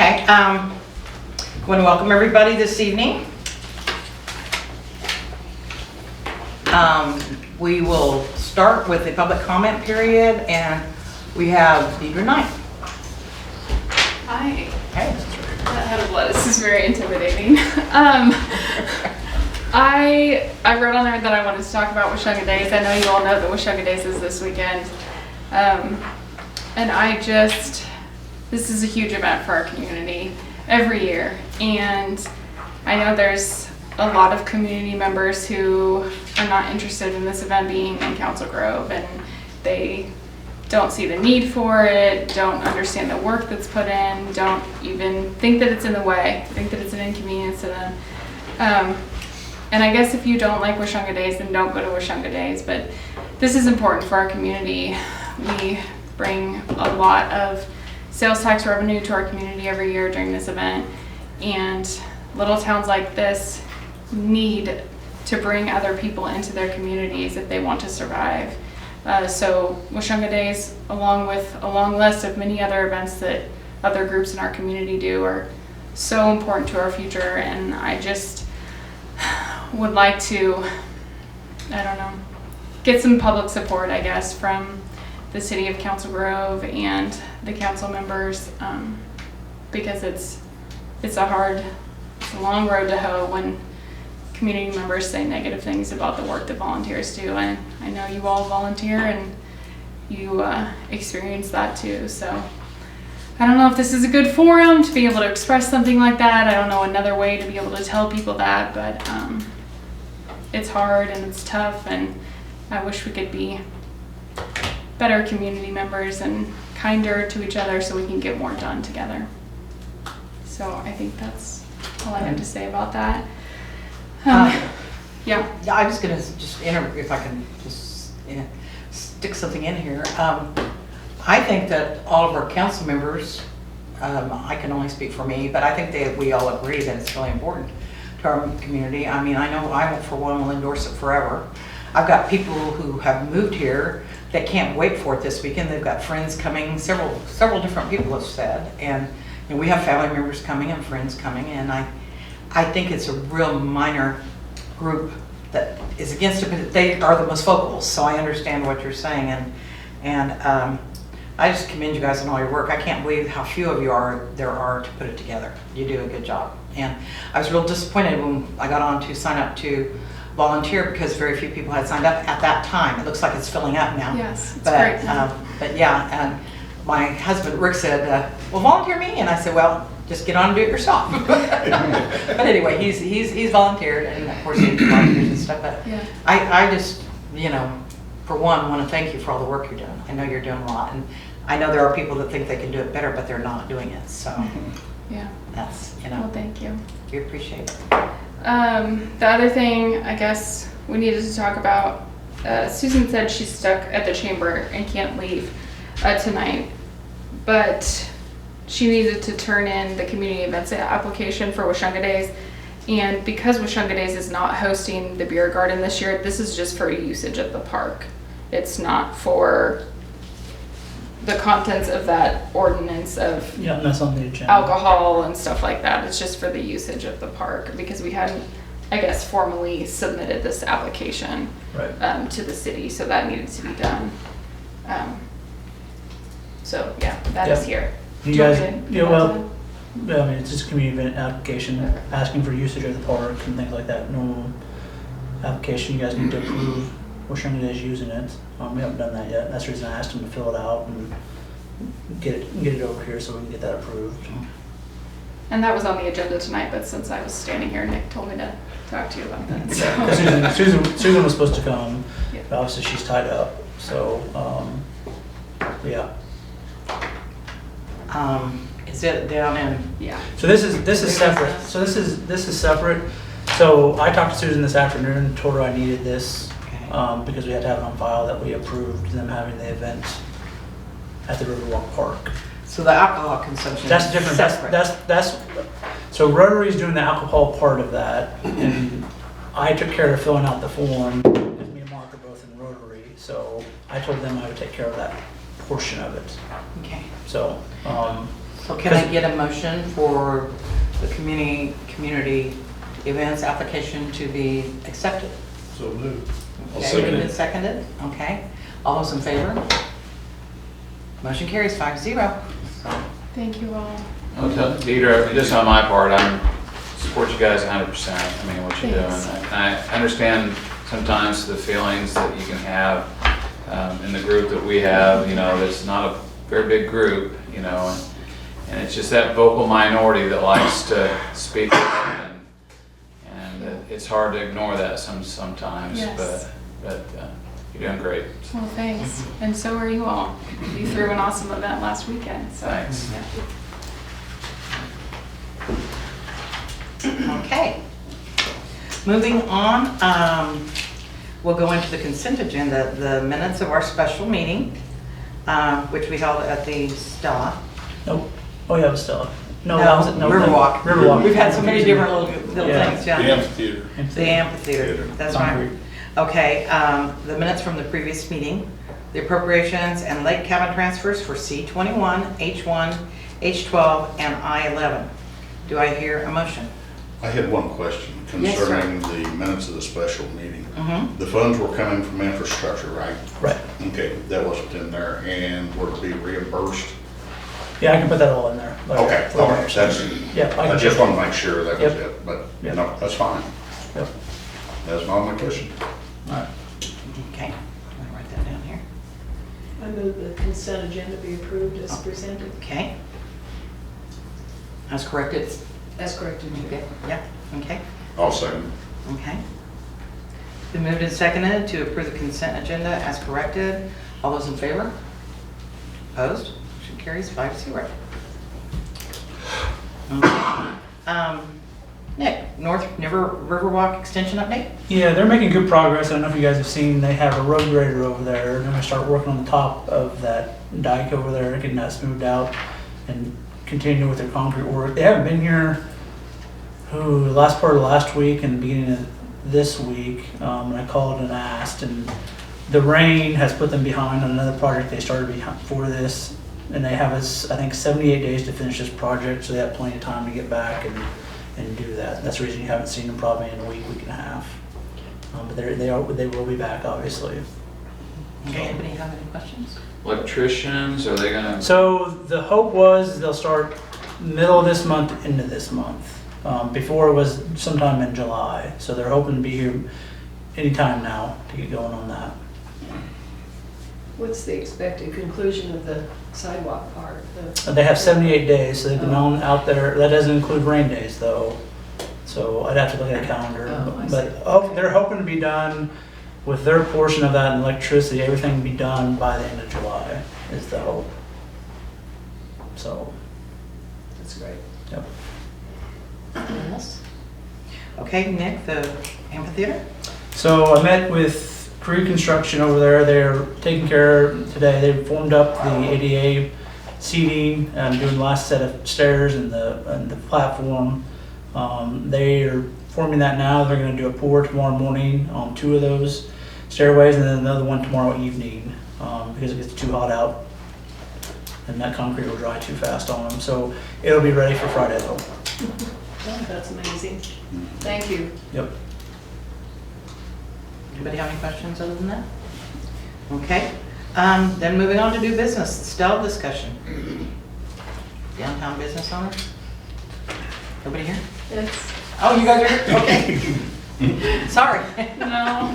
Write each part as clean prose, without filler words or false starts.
Okay, I want to welcome everybody this evening. We will start with the public comment period, and we have Deidre Knight. Hi. Hey. That head of lettuce is very intimidating. I wrote on there that I wanted to talk about Washunga Days. I know you all know that Washunga Days is this weekend. And this is a huge event for our community every year. And I know there's a lot of community members who are not interested in this event being in Council Grove, and they don't see the need for it, don't understand the work that's put in, don't even think that it's in the way, think that it's an inconvenience to them. And I guess if you don't like Washunga Days, then don't go to Washunga Days, but this is important for our community. We bring a lot of sales tax revenue to our community every year during this event, and little towns like this need to bring other people into their communities if they want to survive. So Washunga Days, along with a long list of many other events that other groups in our community do, are so important to our future, and I just would like to, I don't know, get some public support, I guess, from the city of Council Grove and the council members, because it's a long road to hoe when community members say negative things about the work that volunteers do. And I know you all volunteer and you experience that too. So I don't know if this is a good forum to be able to express something like that. I don't know another way to be able to tell people that, but it's hard and it's tough, and I wish we could be better community members and kinder to each other so we can get more done together. So I think that's all I have to say about that. Yeah. I was going to if I can just stick something in here. I think that all of our council members, I can only speak for me, but I think that we all agree that it's really important to our community. I mean, I know I, for one, will endorse it forever. I've got people who have moved here that can't wait for it this weekend. They've got friends coming, several different people have said, and we have family members coming and friends coming, and I think it's a real minor group that is against it, but they are the most vocal, so I understand what you're saying, and I just commend you guys on all your work. I can't believe how few of you there are to put it together. You do a good job, and I was real disappointed when I got on to sign up to volunteer because very few people had signed up at that time. It looks like it's filling up now. Yes, it's great now. But yeah, and my husband Rick said, well, volunteer me, and I said, well, just get on and do it yourself. But anyway, he's volunteered, and of course he volunteers and stuff. But yeah. I just, for one, want to thank you for all the work you're doing. I know you're doing a lot, and I know there are people that think they can do it better, but they're not doing it. So yeah, that's Well, thank you. We appreciate it. The other thing I guess we needed to talk about. Susan said she's stuck at the chamber and can't leave tonight, but she needed to turn in the community events application for Washunga Days, and because Washunga Days is not hosting the beer garden this year, this is just for usage of the park. It's not for the contents of that ordinance of that's on the agenda. alcohol and stuff like that. It's just for the usage of the park because we hadn't, I guess, formally submitted this application to the city, so that needed to be done. So yeah, that is here. You guys, I mean, it's just a community event application asking for usage of the park and things like that. Normal application, you guys need to approve Washunga Days using it. We haven't done that yet. That's the reason I asked them to fill it out and get it over here so we can get that approved. And that was on the agenda tonight, but since I was standing here, Nick told me to talk to you about that. So. Susan was supposed to come, yeah. but obviously she's tied up. So, yeah. Is it down in? Yeah. So this is separate. So this is separate. So I talked to Susan this afternoon and told her I needed this because we had to have it on file that we approved them having the event at the Riverwalk Park. So the alcohol consumption. That's different. That's so Rotary's doing the alcohol part of that, and I took care of filling out the form. And me and Mark are both in Rotary, so I told them I would take care of that portion of it. Okay. So So can I get a motion for the community events application to be accepted? So moved. I'll Okay, second moved it. and seconded, okay. All those in favor? Motion carries 5-0. Thank you all. I'll tell Deidre, just on my part, support you guys 100%. I mean, what you're doing. Thanks. And I understand sometimes the feelings that you can have in the group that we have, you know, that's not a very big group, you know, and it's just that vocal minority that likes to speak up, and it's hard to ignore that sometimes, Yes. but you're doing great. Well, thanks. And so are you all. You threw an awesome event last weekend, so. Thanks. Okay. Moving on, we'll go into the consent agenda, the minutes of our special meeting, which we held at the Stella. Nope. Oh, yeah, it was Stella. No, that was it. No, Riverwalk. Riverwalk. We've had so many different little Yeah. things, The yeah. amphitheater. The amphitheater, that's right. Concrete. Okay, the minutes from the previous meeting, the appropriations and lake cabin transfers for C21, H1, H12, and I11. Do I hear a motion? I had one question Yes, sir. concerning the minutes of the special meeting. Mm-hmm. The funds were coming from infrastructure, right? Right. Okay, that wasn't in there, and were to be reimbursed? Yeah, I can put that all in there. Okay, all right, that's, Yeah, I just want to make sure that was Yep. it, but, Yep. no, that's fine. Yep. That's not my question. All right. Okay, I'm gonna write that down here. I move the consent agenda be approved as presented. Okay. As corrected? As corrected. Okay, yeah, okay, I'll second. okay. Been moved and seconded to approve the consent agenda as corrected. All those in favor? Opposed? Motion carries 5-0. Okay. Nick, North Riverwalk Extension update? Yeah, they're making good progress. I don't know if you guys have seen, they have a road grader over there. They're gonna start working on the top of that dike over there, getting that smoothed out and continue with their concrete work. They haven't been here, the last part of last week and the beginning of this week. And I called and asked, and the rain has put them behind on another project they started before this. And they have us, I think, 78 days to finish this project, so they have plenty of time to get back and do that. That's the reason you haven't seen them probably in a week and a half. But they will be back, obviously. Okay, anybody have any questions? Electricians, are they gonna? So the hope was they'll start middle of this month into this month. Before it was sometime in July, so they're hoping to be here anytime now to get going on that. What's the expected conclusion of the sidewalk part? They have 78 days, so they've been on out there. That doesn't include rain days though. So I'd have to look at a calendar. Oh, I But they're hoping to be done with their portion of that and electricity, everything be done by the end of July is the hope. So, That's great. yep. Anything else? Okay, Nick, the amphitheater? So I met with Crew Construction over there. They're taking care today. They formed up the ADA seating, doing the last set of stairs and the platform. They are forming that now. They're going to do a pour tomorrow morning on 2 of those stairways, and then another one tomorrow evening because it gets too hot out, and that concrete will dry too fast on them. So it'll be ready for Friday though. Oh, that's amazing. Thank you. Yep. Anybody have any questions other than that? Okay, then moving on to new business, Stella discussion. Downtown business owners? Nobody here? It's, Oh, you guys are here? Okay. Sorry. No,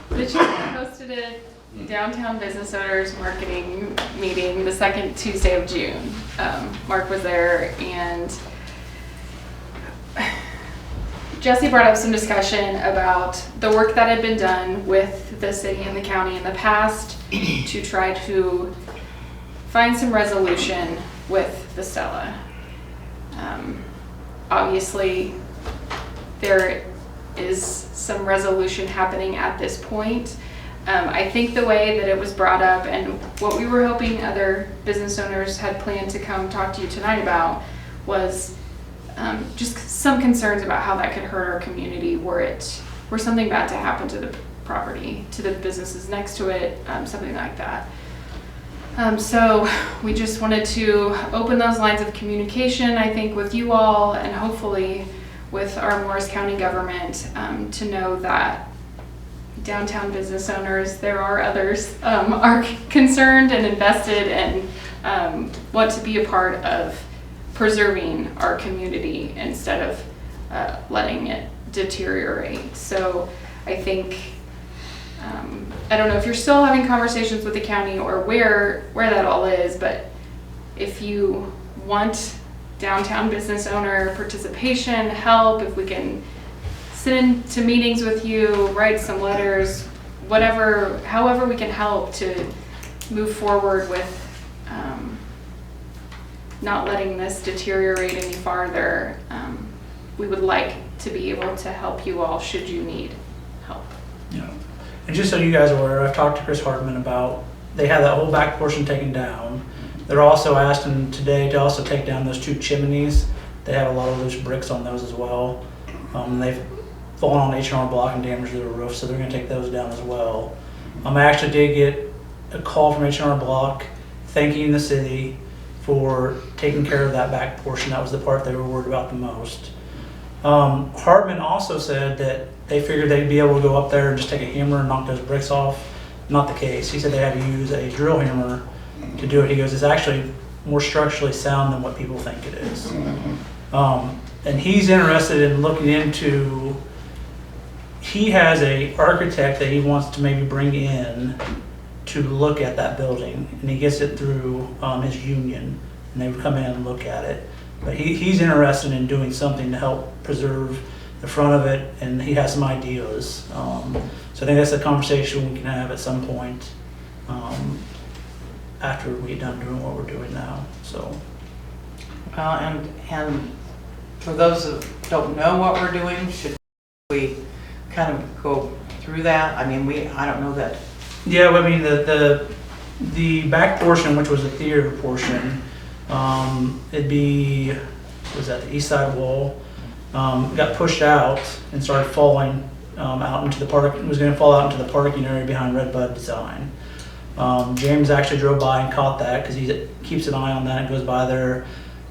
the chief hosted a downtown business owners marketing meeting the second Tuesday of June. Mark was there and Jesse brought up some discussion about the work that had been done with the city and the county in the past to try to find some resolution with the Stella. Obviously, there is some resolution happening at this point. I think the way that it was brought up and what we were hoping other business owners had planned to come talk to you tonight about was just some concerns about how that could hurt our community were something bad to happen to the property, to the businesses next to it, something like that. So we just wanted to open those lines of communication, I think, with you all and hopefully with our Morris County government, to know that downtown business owners, there are others, are concerned and invested and want to be a part of preserving our community instead of letting it deteriorate. So I think, I don't know if you're still having conversations with the county or where that all is, but if you want downtown business owner participation, help, if we can sit into meetings with you, write some letters, whatever, however we can help to move forward with not letting this deteriorate any farther. We would like to be able to help you all should you need help. Yeah. And just so you guys are aware, I've talked to Chris Hartman about, they had that whole back portion taken down. They're also asking today to also take down those 2 chimneys. They have a lot of loose bricks on those as well. They've fallen on H&R Block and damaged their roof, so they're gonna take those down as well. I actually did get a call from H&R Block thanking the city for taking care of that back portion. That was the part they were worried about the most. Hartman also said that they figured they'd be able to go up there and just take a hammer and knock those bricks off. Not the case. He said they had to use a drill hammer to do it. He goes, it's actually more structurally sound than what people think it is. And he's interested in looking into, he has a architect that he wants to maybe bring in to look at that building, and he gets it through his union, and they would come in and look at it. But he's interested in doing something to help preserve the front of it, and he has some ideas. So I think that's a conversation we can have at some point after we get done doing what we're doing now. So. Well, and for those that don't know what we're doing, should we kind of go through that? I mean, I don't know that. Yeah, I mean, the back portion, which was the theater portion, it'd be, was that the east side wall, got pushed out and started falling out into the park. It was going to fall out into the parking area behind Redbud Design. James actually drove by and caught that because he keeps an eye on that and goes by there,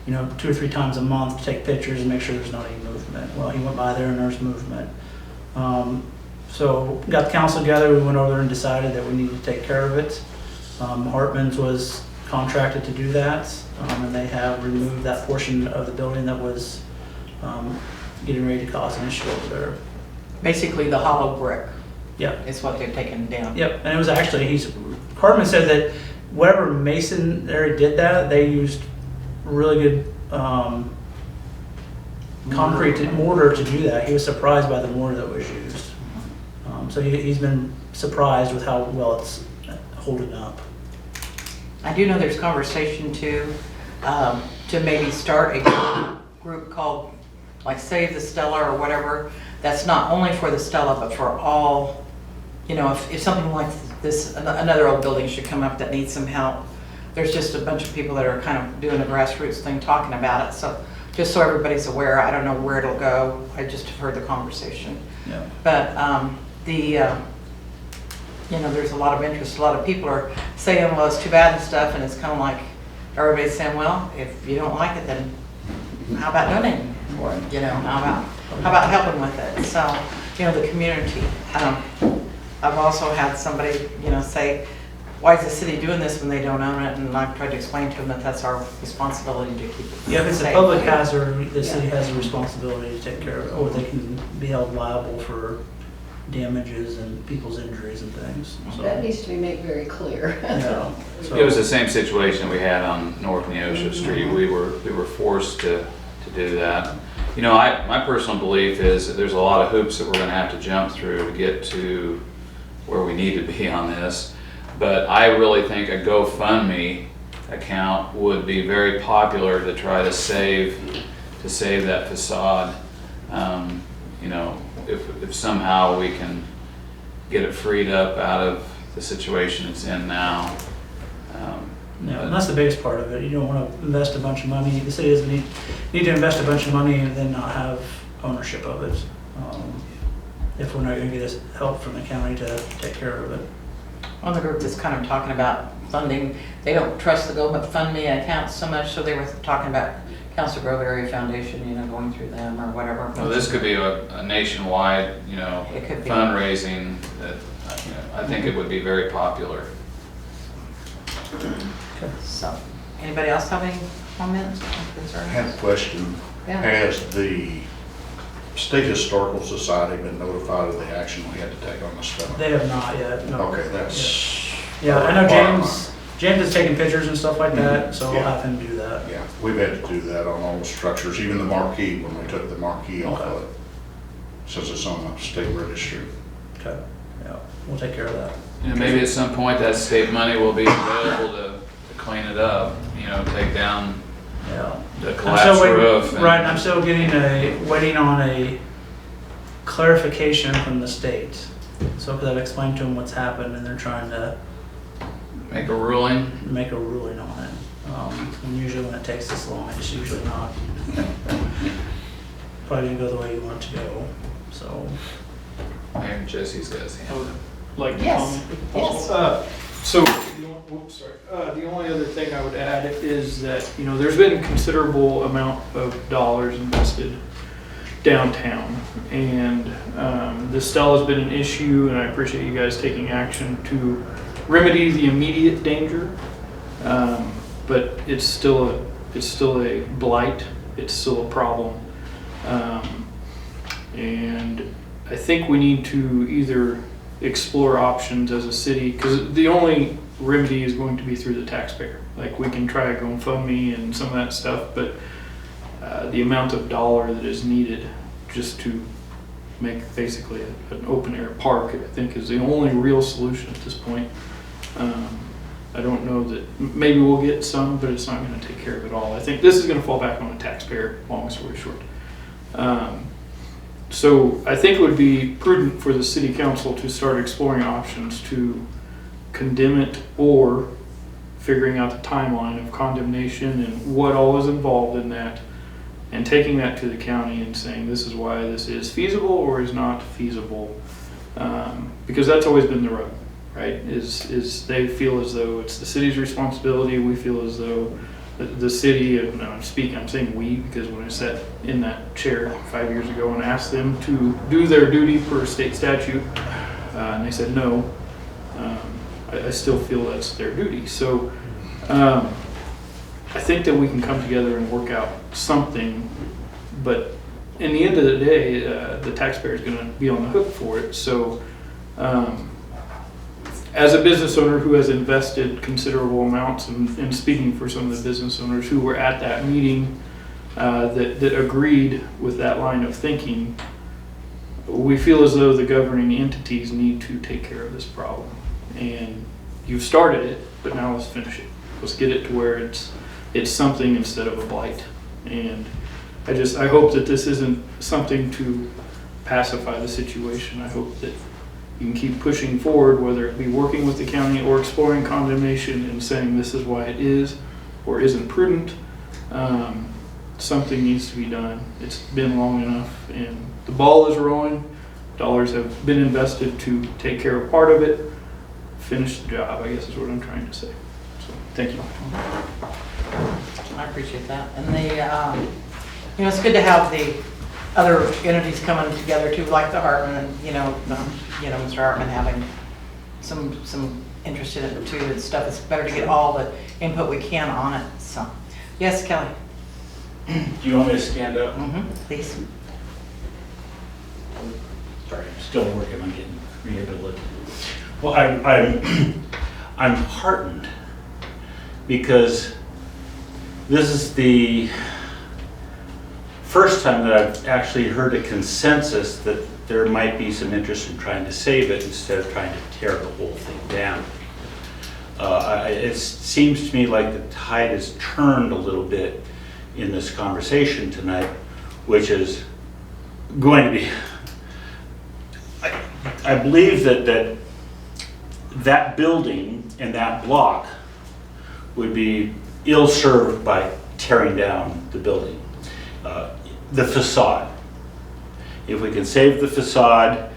2 or 3 times a month to take pictures and make sure there's not any movement. Well, he went by there and there's movement. So got the council together, we went over there and decided that we needed to take care of it. Hartman's was contracted to do that, and they have removed that portion of the building that was getting ready to cause an issue over there. Basically, the hollow brick Yep. is what they've taken down. Yep, and it was actually, Hartman said that whatever mason there did that, they used really good concrete mortar to do that. He was surprised by the mortar that was used. So he's been surprised with how well it's holding up. I do know there's conversation too, to maybe start a group called like Save the Stella or whatever. That's not only for the Stella, but for all, if something like this, another old building should come up that needs some help. There's just a bunch of people that are kind of doing a grassroots thing, talking about it. So just so everybody's aware, I don't know where it'll go. I just have heard the conversation. Yeah. But there's a lot of interest. A lot of people are saying, well, it's too bad and stuff. And it's kind of like everybody's saying, well, if you don't like it, then how about donating for it? How about helping with it? So, the community. I've also had somebody, say, why is the city doing this when they don't own it? And I've tried to explain to them that that's our responsibility to keep it Yeah, if it's a safe. public hazard, the city has a responsibility to take care of it, or they can be held liable for damages and people's injuries and things. So, That needs to be made very clear. yeah. So- It was the same situation we had on North Neosho Street. We were forced to do that. My personal belief is that there's a lot of hoops that we're gonna have to jump through to get to where we need to be on this. But I really think a GoFundMe account would be very popular to try to save that facade. If somehow we can get it freed up out of the situation it's in now. Yeah, and that's the biggest part of it. You don't want to invest a bunch of money. The city doesn't need to invest a bunch of money and then not have ownership of it. If we're not going to get this help from the county to take care of it. Well, the group that's kind of talking about funding. They don't trust the Go Fund Me accounts so much, so they were talking about Council Grove Area Foundation, you know, going through them or whatever. Well, this could be a nationwide, you know, It could be. fundraising that, you know, I think it would be very popular. So, anybody else have any comments or I have concerns? a question. Yeah. Has the State Historical Society been notified of the action we had to take on the stone? They have not yet, no. Okay, that's. Yeah, I know James has taken pictures and stuff like that, so I'll Yeah. have him do that. Yeah, we've had to do that on all the structures, even the marquee, when we took the marquee off of it. Since it's on the state registry. Okay, yeah, we'll take care of that. You know, maybe at some point that state money will be available to clean it up, you know, take down Yeah. the I'm still collapsed waiting- roof. and- Right, I'm still waiting on a clarification from the state. So, because I've explained to them what's happened and they're trying to Make a ruling. make a ruling on it. And usually when it takes this long, it's usually not. Probably didn't go the way you want it to go, so. Maybe Jesse's got his hand up. Like to Yes, comment? yes. So, the only other thing I would add is that, you know, there's been considerable amount of dollars invested downtown. And this still has been an issue, and I appreciate you guys taking action to remedy the immediate danger. But it's still a blight, it's still a problem. And I think we need to either explore options as a city, because the only remedy is going to be through the taxpayer. Like, we can try GoFundMe and some of that stuff, but the amount of dollar that is needed just to make basically an open air park, I think, is the only real solution at this point. I don't know that, maybe we'll get some, but it's not going to take care of it all. I think this is going to fall back on the taxpayer, long story short. So I think it would be prudent for the city council to start exploring options to condemn it, or figuring out the timeline of condemnation and what all is involved in that, and taking that to the county and saying this is why this is feasible or is not feasible. Because that's always been the rub, right? Is they feel as though it's the city's responsibility. We feel as though the city, and I'm saying we, because when I sat in that chair 5 years ago and asked them to do their duty per state statute, and they said no, I still feel that's their duty. So I think that we can come together and work out something, but in the end of the day, the taxpayer is going to be on the hook for it. So as a business owner who has invested considerable amounts, and speaking for some of the business owners who were at that meeting that agreed with that line of thinking, we feel as though the governing entities need to take care of this problem. And you've started it, but now let's finish it. Let's get it to where it's something instead of a blight. And I hope that this isn't something to pacify the situation. I hope that you can keep pushing forward, whether it be working with the county or exploring condemnation and saying this is why it is or isn't prudent. Something needs to be done. It's been long enough, and the ball is rolling. Dollars have been invested to take care of part of it. Finish the job, I guess is what I'm trying to say. So, thank you. I appreciate that. And you know, it's good to have the other entities coming together too, like the Hartman, Mr. Hartman having some interest in it too and stuff. It's better to get all the input we can on it, so. Yes, Kelly? Do you want me to stand up? Please. Sorry, I'm still working on getting rehabilitated. Well, I'm heartened because this is the first time that I've actually heard a consensus that there might be some interest in trying to save it instead of trying to tear the whole thing down. It seems to me like the tide has turned a little bit in this conversation tonight, which is going to be, I believe that building and that block would be ill-served by tearing down the building. The facade. If we can save the facade,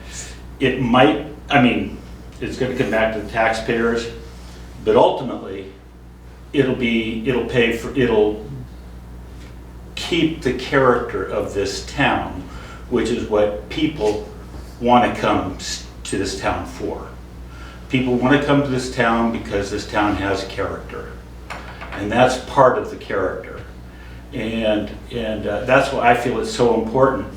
it might, it's going to come back to the taxpayers, But ultimately, it'll keep the character of this town, which is what people want to come to this town for. People want to come to this town because this town has character. And that's part of the character. And that's why I feel it's so important.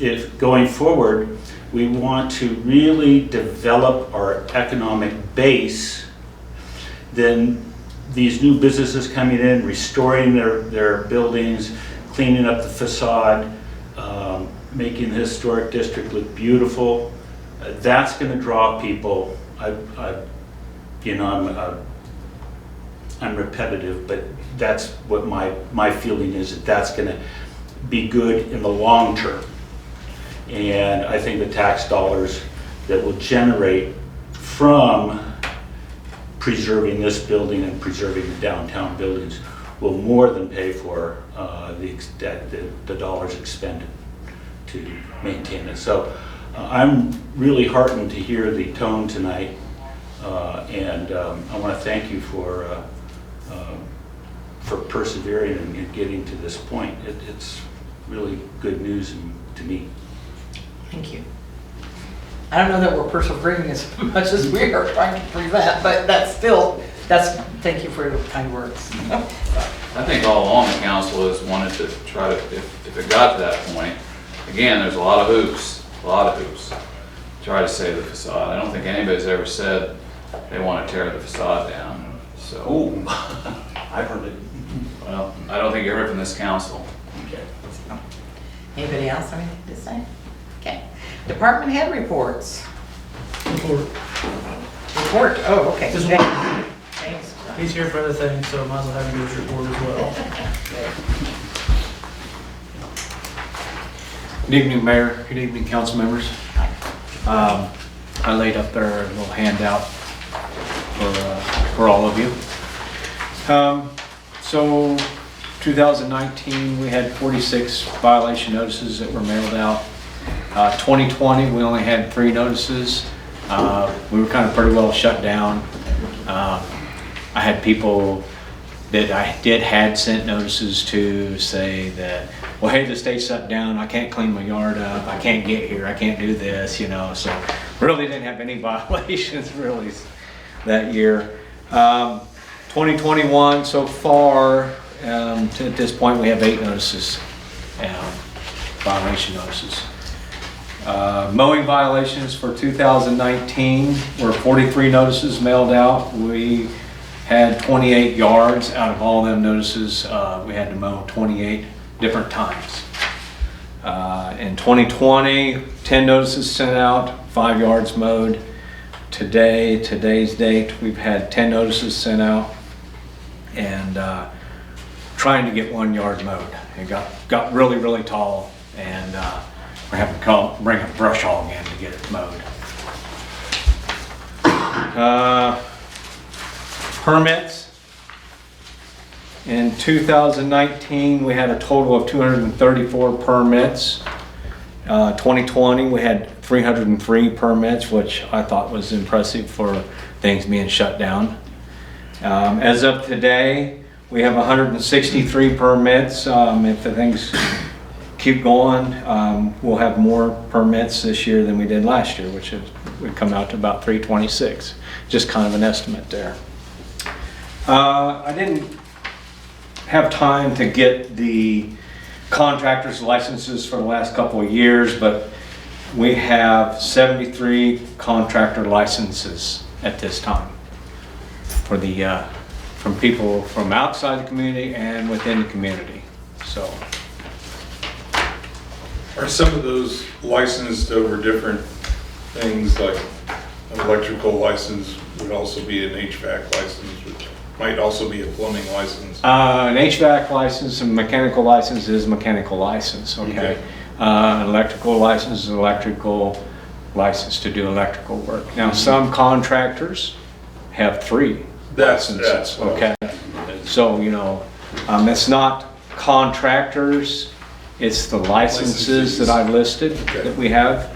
If going forward, we want to really develop our economic base, then these new businesses coming in, restoring their buildings, cleaning up the facade, making the historic district look beautiful, that's going to draw people. I'm repetitive, but that's what my feeling is, that's going to be good in the long term. And I think the tax dollars that will generate from preserving this building and preserving the downtown buildings will more than pay for the dollars expended to maintain it. So I'm really heartened to hear the tone tonight, and I want to thank you for persevering and getting to this point. It's really good news to me. Thank you. I don't know that we're persevering as much as we are trying to prevent, but thank you for your kind words. I think all along the council has wanted to try to, if it got to that point, again, there's a lot of hoops, try to save the facade. I don't think anybody's ever said they want to tear the facade down, so. Oh, I've heard it. Well, I don't think you heard it from this council. Okay. Anybody else have anything to say? Okay. Department head reports. Report, oh, okay. Just James. one. James. He's here for other things, so might as well have him do his report as well. Good evening, Mayor. Good evening, council members. I laid up there a little handout for all of you. So 2019, we had 46 violation notices that were mailed out. 2020, we only had 3 notices. We were kind of pretty well shut down. I had people that I had sent notices to say that, well, hey, the state's shut down, I can't clean my yard up, I can't get here, I can't do this, so really didn't have any violations really that year. 2021 so far, at this point we have 8 notices, violation notices. Mowing violations for 2019 were 43 notices mailed out. We had 28 yards. Out of all them notices, we had to mow 28 different times. In 2020, 10 notices sent out, 5 yards mowed. Today's date, we've had 10 notices sent out and trying to get 1 yard mowed. It got really, really tall, and we're having to bring a brush hog in to get it mowed. Permits. In 2019, we had a total of 234 permits. 2020, we had 303 permits, which I thought was impressive for things being shut down. As of today, we have 163 permits. If the things keep going, we'll have more permits this year than we did last year, which would come out to about 326. Just kind of an estimate there. I didn't have time to get the contractors' licenses for the last couple of years, but we have 73 contractor licenses at this time for from people from outside the community and within the community. So. Are some of those licensed over different things, like an electrical license would also be an HVAC license, which might also be a plumbing license? An HVAC license and mechanical license is mechanical license, okay? An electrical license is electrical license to do electrical work. Now, some contractors have 3 licenses, okay? So, it's not contractors, it's the licenses that I've listed that we have.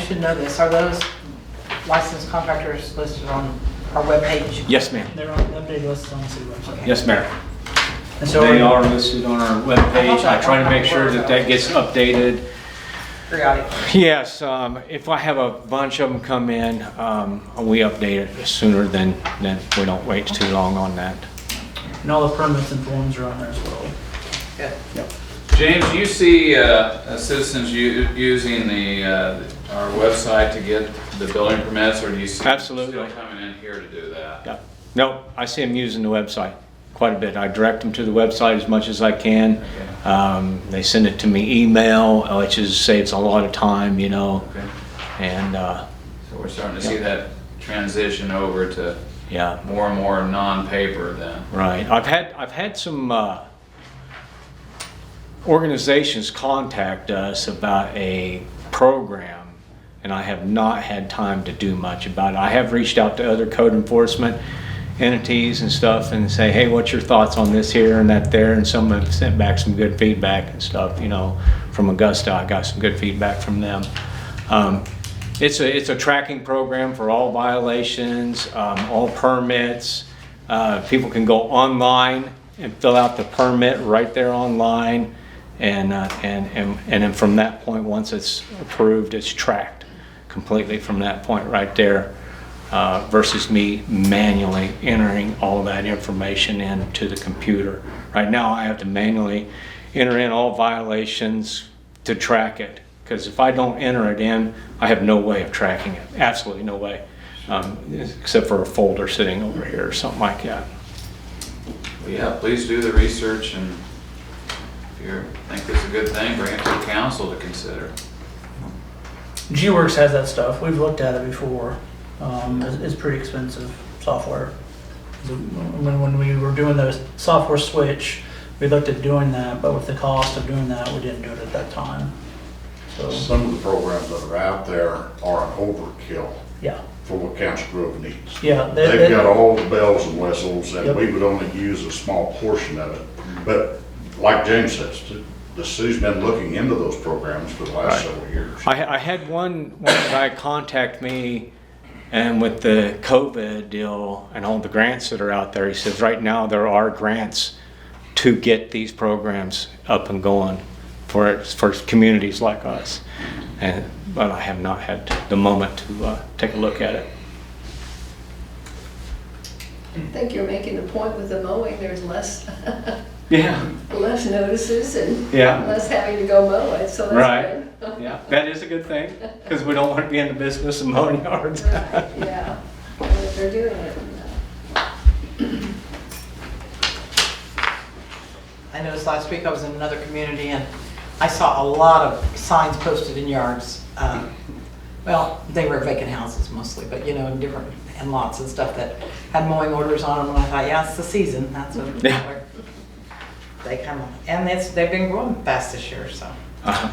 should know this. Are those licensed contractors listed on our webpage? Yes, ma'am. They're on, updated lists on the city website. Yes, ma'am. And so They are listed on our webpage. I try to make sure that that gets updated. Periodically. Yes, if I have a bunch of them come in, we update it sooner than we don't wait too long on that. And all the permits and forms are on there as well. Good. James, do you see citizens using our website to get the building permits, or do you see them Absolutely. still coming in here to do that? Yeah. No, I see them using the website quite a bit. I direct them to the website as much as I can. They send it to me email, which saves a lot of time, you know. Okay. And So we're starting to see that transition over to yeah, more and more non-paper then. right. I've had some organizations contact us about a program, and I have not had time to do much about it. I have reached out to other code enforcement entities and stuff and say, hey, what's your thoughts on this here and that there? And some have sent back some good feedback and stuff, you know. From Augusta, I got some good feedback from them. It's a tracking program for all violations, all permits. People can go online and fill out the permit right there online, and then from that point, once it's approved, it's tracked completely from that point right there, versus me manually entering all that information into the computer. Right now, I have to manually enter in all violations to track it, because if I don't enter it in, I have no way of tracking it. Absolutely no way, except for a folder sitting over here or something like that. Well, yeah, please do the research, and if you think this is a good thing, bring it to the council to consider. G-Works has that stuff. We've looked at it before. It's pretty expensive software. When we were doing the software switch, we looked at doing that, but with the cost of doing that, we didn't do it at that time. So, Some of the programs that are out there are an overkill yeah. for what Council Grove needs. Yeah. They've got all the bells and whistles, and Yep. we would only use a small portion of it. But like James says, the city's been looking into those programs for the last Right. several years. I had one guy contact me, and with the COVID deal and all the grants that are out there, he says right now there are grants to get these programs up and going for communities like us. But I have not had the moment to take a look at it. I think you're making the point with the mowing, there's less, Yeah. less notices and Yeah. less having to go mow it, so that's Right. good. Yeah, that is a good thing, because we don't want to be in the business of mowing yards. Right, yeah, and if they're doing it. I noticed last week I was in another community and I saw a lot of signs posted in yards. Well, they were vacant houses mostly, but you know, in lots and stuff that had mowing orders on them. And I thought, yeah, it's the season. That's what Yeah. they come on. And they've been growing fast this year, so Uh-huh.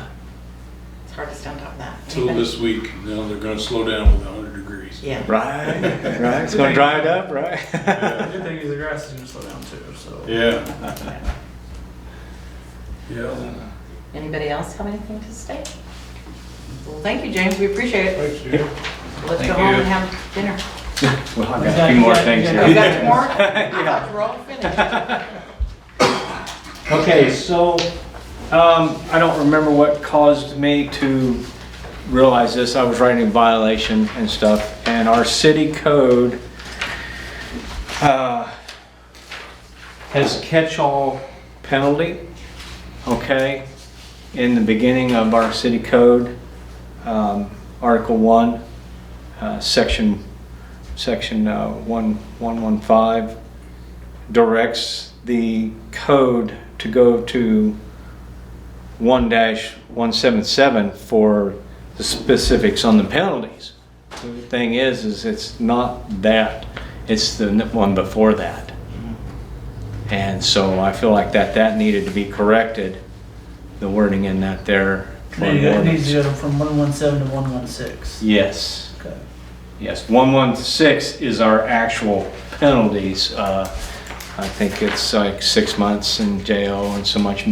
it's hard to stay on top of that. Till this week, now they're gonna slow down with 100 degrees. Yeah. Right, right. It's going to dry it up, right? The good thing is the grass is going to slow down too. So. Yeah, yeah. Anybody else have anything to say? Well, thank you, James. We appreciate it. Thanks, Jim. Let's Thank go home you. and have dinner. Well, I've got a few more things You here. got two more? I thought you were all finished. Okay, so, I don't remember what caused me to realize this. I was writing violation and stuff, and our city code has catch-all penalty, okay? In the beginning of our city code, Article 1, Section 1115 directs the code to go to 1-177 for the specifics on the penalties. The thing is it's not that, it's the one before that. And so I feel like that needed to be corrected, the wording in that there. for It needs to ordinance. go from 117 to 116. Yes. Okay. Yes, 116 is our actual penalties. I think it's like 6 months in jail and so much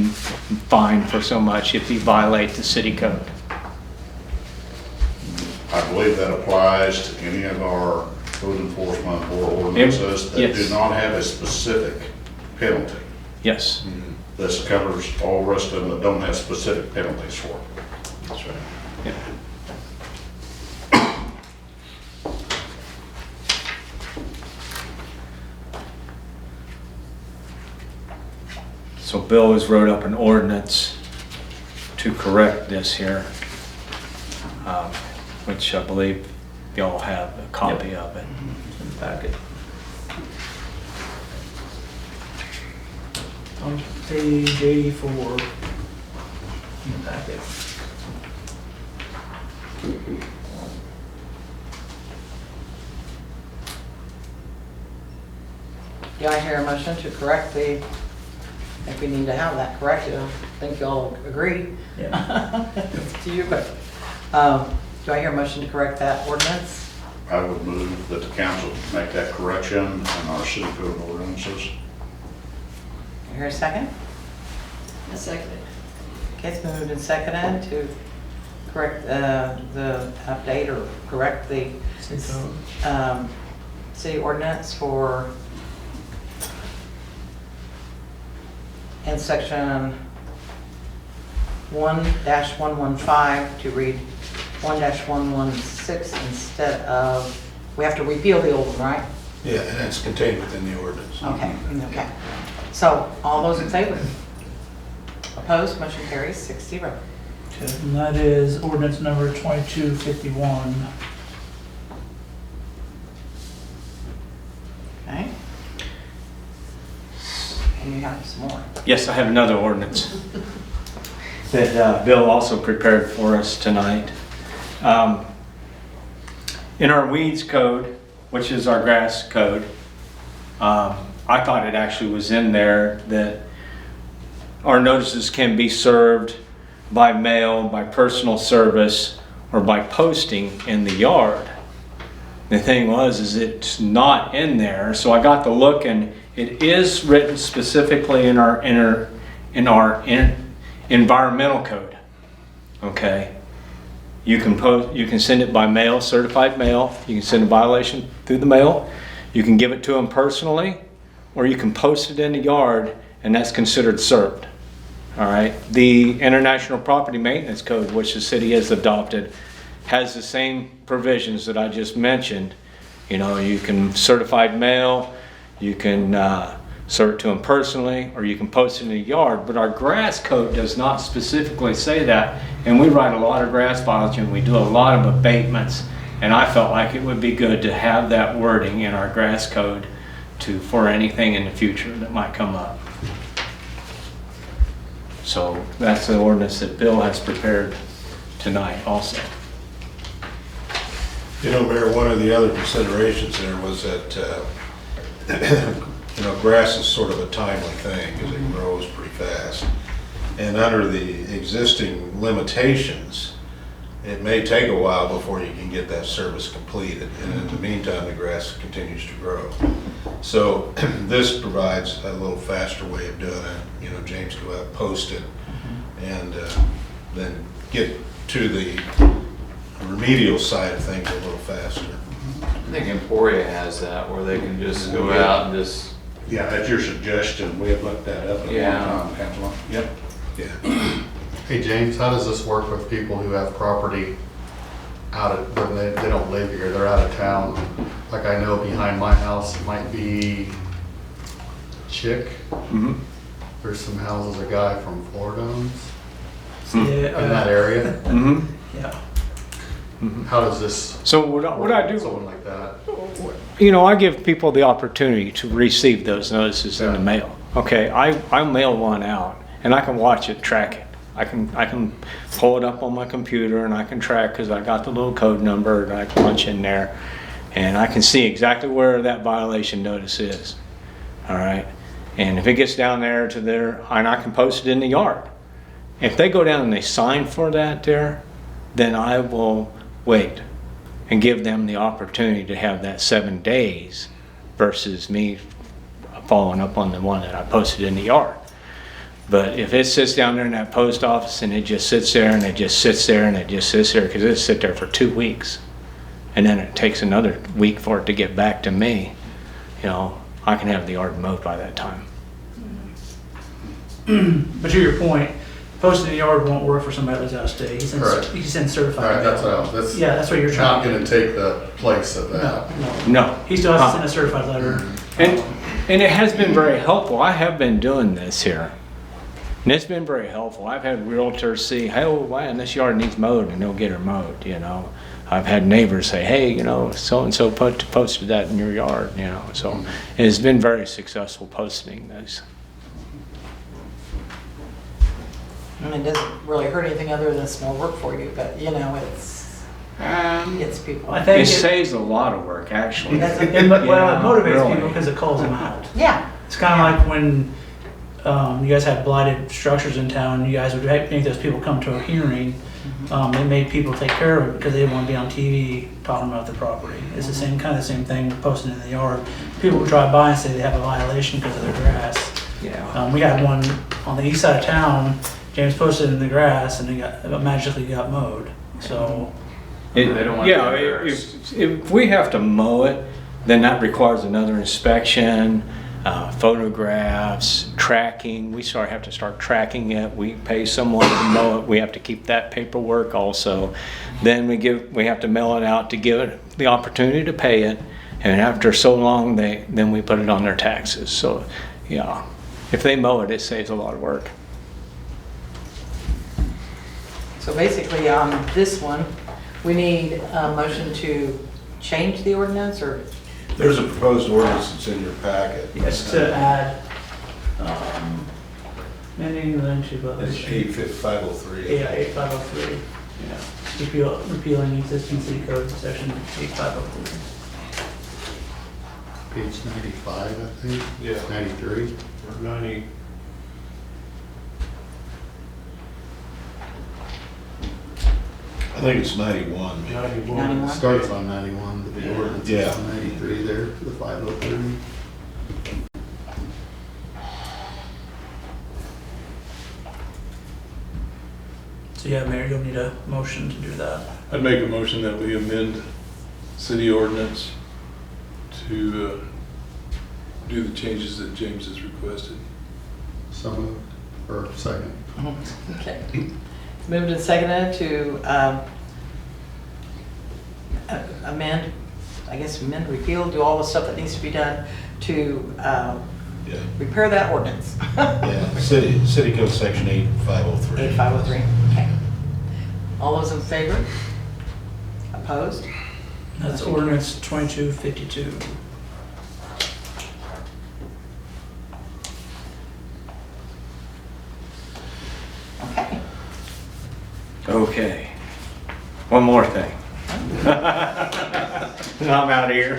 fine for so much if you violate the city code. I believe that applies to any of our code enforcement or ordinances that Yes. do not have a specific penalty. Yes. This covers all the rest of them that don't have specific penalties for it. That's right. Yeah. So Bill has wrote up an ordinance to correct this here, which I believe y'all have a copy of it. In the packet. On page 84 in the packet. Do I hear a motion to correct the, if we need to have that corrected? I think y'all agree. Yeah. It's to you, but, do I hear a motion to correct that ordinance? I would move that the council make that correction in our city code ordinances. I hear a second? A second. Okay, it's moved and seconded to correct the update or correct the City code. city ordinance for, in section 1-115 to read 1-116 instead of, we have to repeal the old one, right? Yeah, and it's contained within the ordinance. Okay, okay. So, all those in favor? Opposed, motion carries 6-0. Okay, and that is ordinance number 2251. Okay? And you have some more. Yes, I have another ordinance that Bill also prepared for us tonight. In our weeds code, which is our grass code, I thought it actually was in there that our notices can be served by mail, by personal service, or by posting in the yard. The thing is it's not in there, so I got to look, and it is written specifically in our environmental code. Okay, you can send it by mail, certified mail. You can send a violation through the mail. You can give it to them personally, or you can post it in the yard, and that's considered served. All right. The International Property Maintenance Code, which the city has adopted, has the same provisions that I just mentioned. You know, you can certified mail, you can serve it to them personally, or you can post it in the yard. But our grass code does not specifically say that, and we write a lot of grass violations. We do a lot of abatements, and I felt like it would be good to have that wording in our grass code for anything in the future that might come up. So that's the ordinance that Bill has prepared tonight also. You know, Mayor, one of the other considerations there was that, you know, grass is sort of a timely thing because it grows pretty fast. And under the existing limitations, it may take a while before you can get that service completed. And in the meantime, the grass continues to grow. So this provides a little faster way of doing it. You know, James, go out, post it, and then get to the remedial side of things a little faster. I think Emporia has that where they can just go out and just, Yeah, that's your suggestion. We have looked that up at one Yeah. time, Councilman. Yep. Yeah. Hey James, how does this work with people who have property out of, they don't live here, they're out of town? Like I know behind my house might be Chick. Mm-hmm. There's some houses a guy from Florida owns Yeah. in that area. Mm-hmm. Yeah. How does this? So what I do, Someone like that. you know, I give people the opportunity to receive those notices in the mail. Okay, I mail one out, and I can watch it, track it. I can pull it up on my computer, and I can track because I got the little code number that I can punch in there, and I can see exactly where that violation notice is. All right, and if it gets down there to there, and I can post it in the yard. If they go down and they sign for that there, then I will wait and give them the opportunity to have that 7 days versus me following up on the one that I posted in the yard. But if it sits down there in that post office and it just sits there and it just sits there and it just sits there, because it sits there for 2 weeks, and then it takes another week for it to get back to me, you know, I can have the yard mowed by that time. But to your point, posting in the yard won't work for somebody that's out of state. Correct. He's in certified. Right, that's mail. that's Yeah, that's what you're not trying gonna take the place of No, that. no. No. He still has to send a certified letter. And it has been very helpful. I have been doing this here. And it's been very helpful. I've had realtors see, hey, oh, man, this yard needs mowed, and they'll get her mowed, you know. I've had neighbors say, hey, you know, so-and-so posted that in your yard, you know. So it's been very successful posting this. And it doesn't really hurt anything other than it's more work for you, but you know, it's people. I think It saves a lot of work, actually. That's it, a- well, Yeah, it motivates really. people because it calls them out. Yeah. It's kind of like when you guys had blighted structures in town, you guys would make those people come to a hearing. It made people take care of it because they didn't want to be on TV talking about the property. It's the same thing posting in the yard. People would drive by and say they have a violation because of their grass. Yeah. We had one on the east side of town. James posted in the grass and it magically got mowed. So They don't want to Yeah, be embarrassed. if we have to mow it, then that requires another inspection, photographs, tracking. We have to start tracking it. We pay someone to mow it. We have to keep that paperwork also. Then we have to mail it out to give it the opportunity to pay it. And after so long, then we put it on their taxes. So, yeah, if they mow it, it saves a lot of work. So basically, on this one, we need a motion to change the ordinance, or? There's a proposed ordinance that's in your packet. yes, to add amending the land use It's violation. 8503. Yeah, 8503. Yeah. Repealing existing city code section 8503. Page 95, I think. Yeah. 93. Or 90. I think it's 91. maybe. 91? Starts on 91, but the ordinance is Yeah. on 93 there for the 503. So yeah, Mayor, you'll need a motion to do that. I'd make a motion that we amend city ordinance to do the changes that James has requested. So moved, or second. Okay. Moved and seconded to amend, repeal, do all the stuff that needs to be done to Yeah. repair that ordinance. Yeah, city code section 8503. 8503, okay. All those in favor? Opposed? That's ordinance 2252. Okay. Okay. One more thing. And I'm out of here.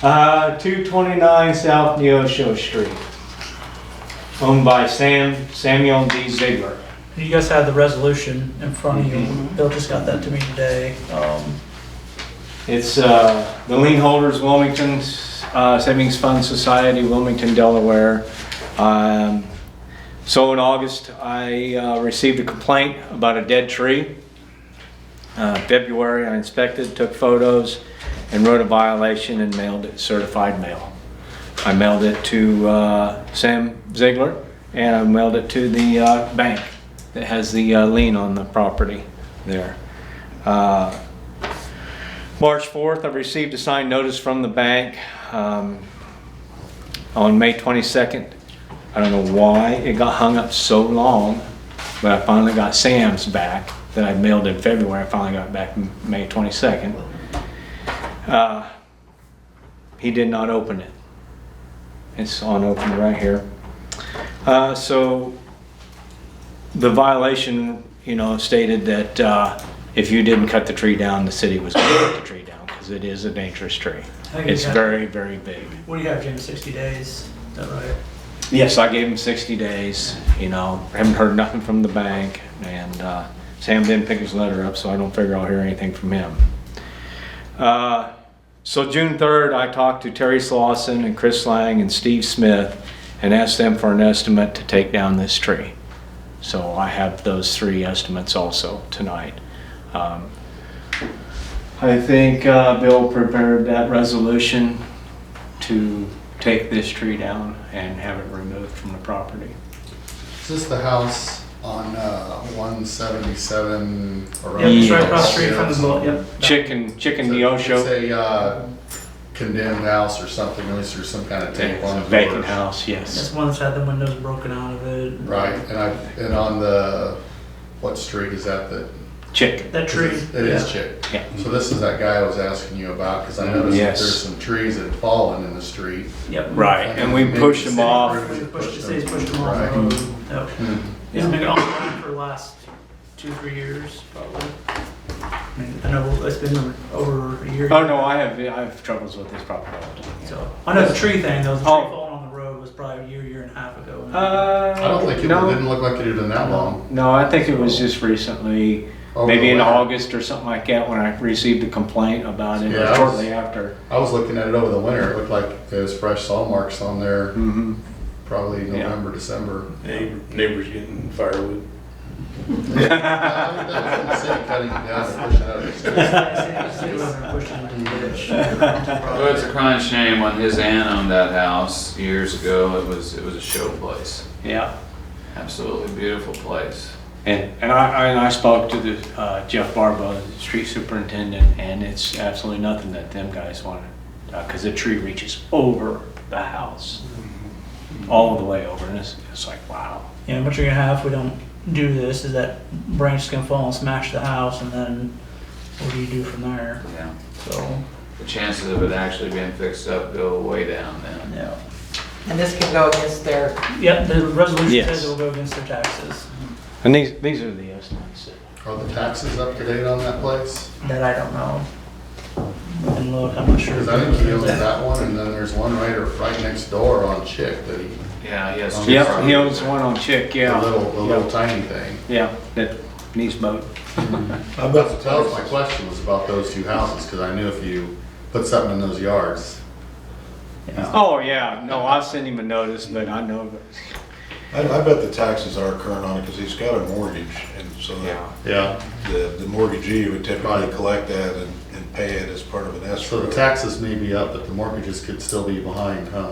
229 South Neosho Street. Owned by Samuel D. Ziegler. You guys have the resolution in front of you. Bill just got that to me today. It's the lien holders, Wilmington Savings Fund Society, Wilmington, Delaware. So in August, I received a complaint about a dead tree. February, I inspected, took photos, and wrote a violation and mailed it certified mail. I mailed it to Sam Ziegler, and I mailed it to the bank that has the lien on the property there. March 4th, I received a signed notice from the bank. On May 22nd, I don't know why it got hung up so long, but I finally got Sam's back that I mailed in February. I finally got back May 22nd. He did not open it. It's on open right here. So the violation, stated that if you didn't cut the tree down, the city was going to cut the tree down because it is a dangerous tree. It's very, very big. What do you have, James? 60 days? Is that right? Yes, I gave him 60 days. Haven't heard nothing from the bank, and Sam didn't pick his letter up, so I don't figure I'll hear anything from him. So June 3rd, I talked to Terry Slauson and Chris Lang and Steve Smith and asked them for an estimate to take down this tree. So I have those 3 estimates also tonight. I think Bill prepared that resolution to take this tree down and have it removed from the property. Is this the house on 177 around? Yep, it's right Yes. across the street from the boat, yep. Chicken Neosho. It's a condemned house or something, at least there's some kind of tape It's on a the vacant doors. house, That's yes. one that's had the windows broken out of it. Right, and on the, what street is that? Chick. That tree. It is Chick. Yeah. So this is that guy I was asking you about, because I noticed that Yes. there's some trees that had fallen in the street. Yep. Right, and we Maybe pushed the them city off. crew We just pushed, pushed city's them. pushed them off Right. the road. Yep. Hmm. It's been on the road for the last 2-3 years, probably. I mean, I know it's been over a year. Oh, no, I have troubles with this property all the time. So, I know the tree thing, though, the tree Oh. falling on the road was probably a year and a half ago. I don't think it no. didn't look like it had been that long. No, I think it was just recently, Over maybe the in winter. August or something like that, when I received a complaint about it, Yeah, or I was- shortly after. I was looking at it over the winter, it looked like there was fresh saw marks on there, Mm-hmm. probably Yeah. November, December. Neighbors getting firewood. That was the city cutting it down and pushing it out of the street. Well, it's a crying shame when his aunt owned that house years ago. It was a show place. Yeah. Absolutely beautiful place. And I spoke to the Jeff Barbo, the street superintendent, and it's absolutely nothing that them guys want, because the tree reaches over the house, all the way over, and it's like, wow. Yeah, what you're gonna have if we don't do this is that branch is gonna fall and smash the house, and then what do you do from there? Yeah. So, The chances of it actually being fixed up go way down then. yeah. And this can go against their, Yep, the resolution Yes. says it will go against their taxes. And these are the estimates. Are the taxes up to date on that place? That I don't know. We can look, I'm not sure. Because I think he owns that one, and then there's one right next door on Chick that he, Yeah, he has two Yep, properties. he owns one on Chick, yeah. the little Yep. tiny thing. Yeah, that needs mowed. That was my question, was about those two houses, because I knew if you put something in those yards. Yeah. Oh, yeah, no, I'll send him a notice, but I know that. I bet the taxes are current on it because he's got a mortgage, and so Yeah. the mortgagee would typically collect that and pay it as part of an So escrow. the taxes may be up, but the mortgages could still be behind, huh?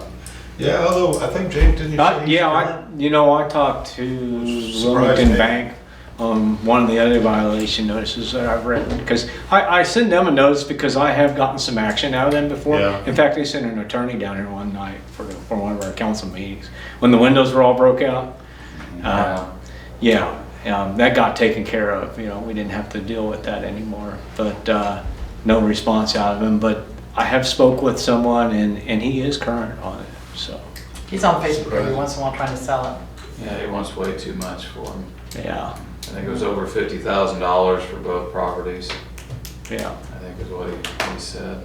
Yeah, although I think James, didn't you say? he's Yeah, current? I talked to Surprised Wilmington me. Bank on one of the other violation notices that I've written, because I send them a notice because I have gotten some action out of them before. Yeah. In fact, they sent an attorney down here one night for one of our council meetings, when the windows were all broke out. Yeah, that got taken care of, we didn't have to deal with that anymore, but no response out of him. But I have spoke with someone, and he is current on it, so, he's on Facebook every once in a while trying to sell it. Yeah, he wants way too much for him. yeah, I think it was over $50,000 for both properties, yeah. I think is what he said.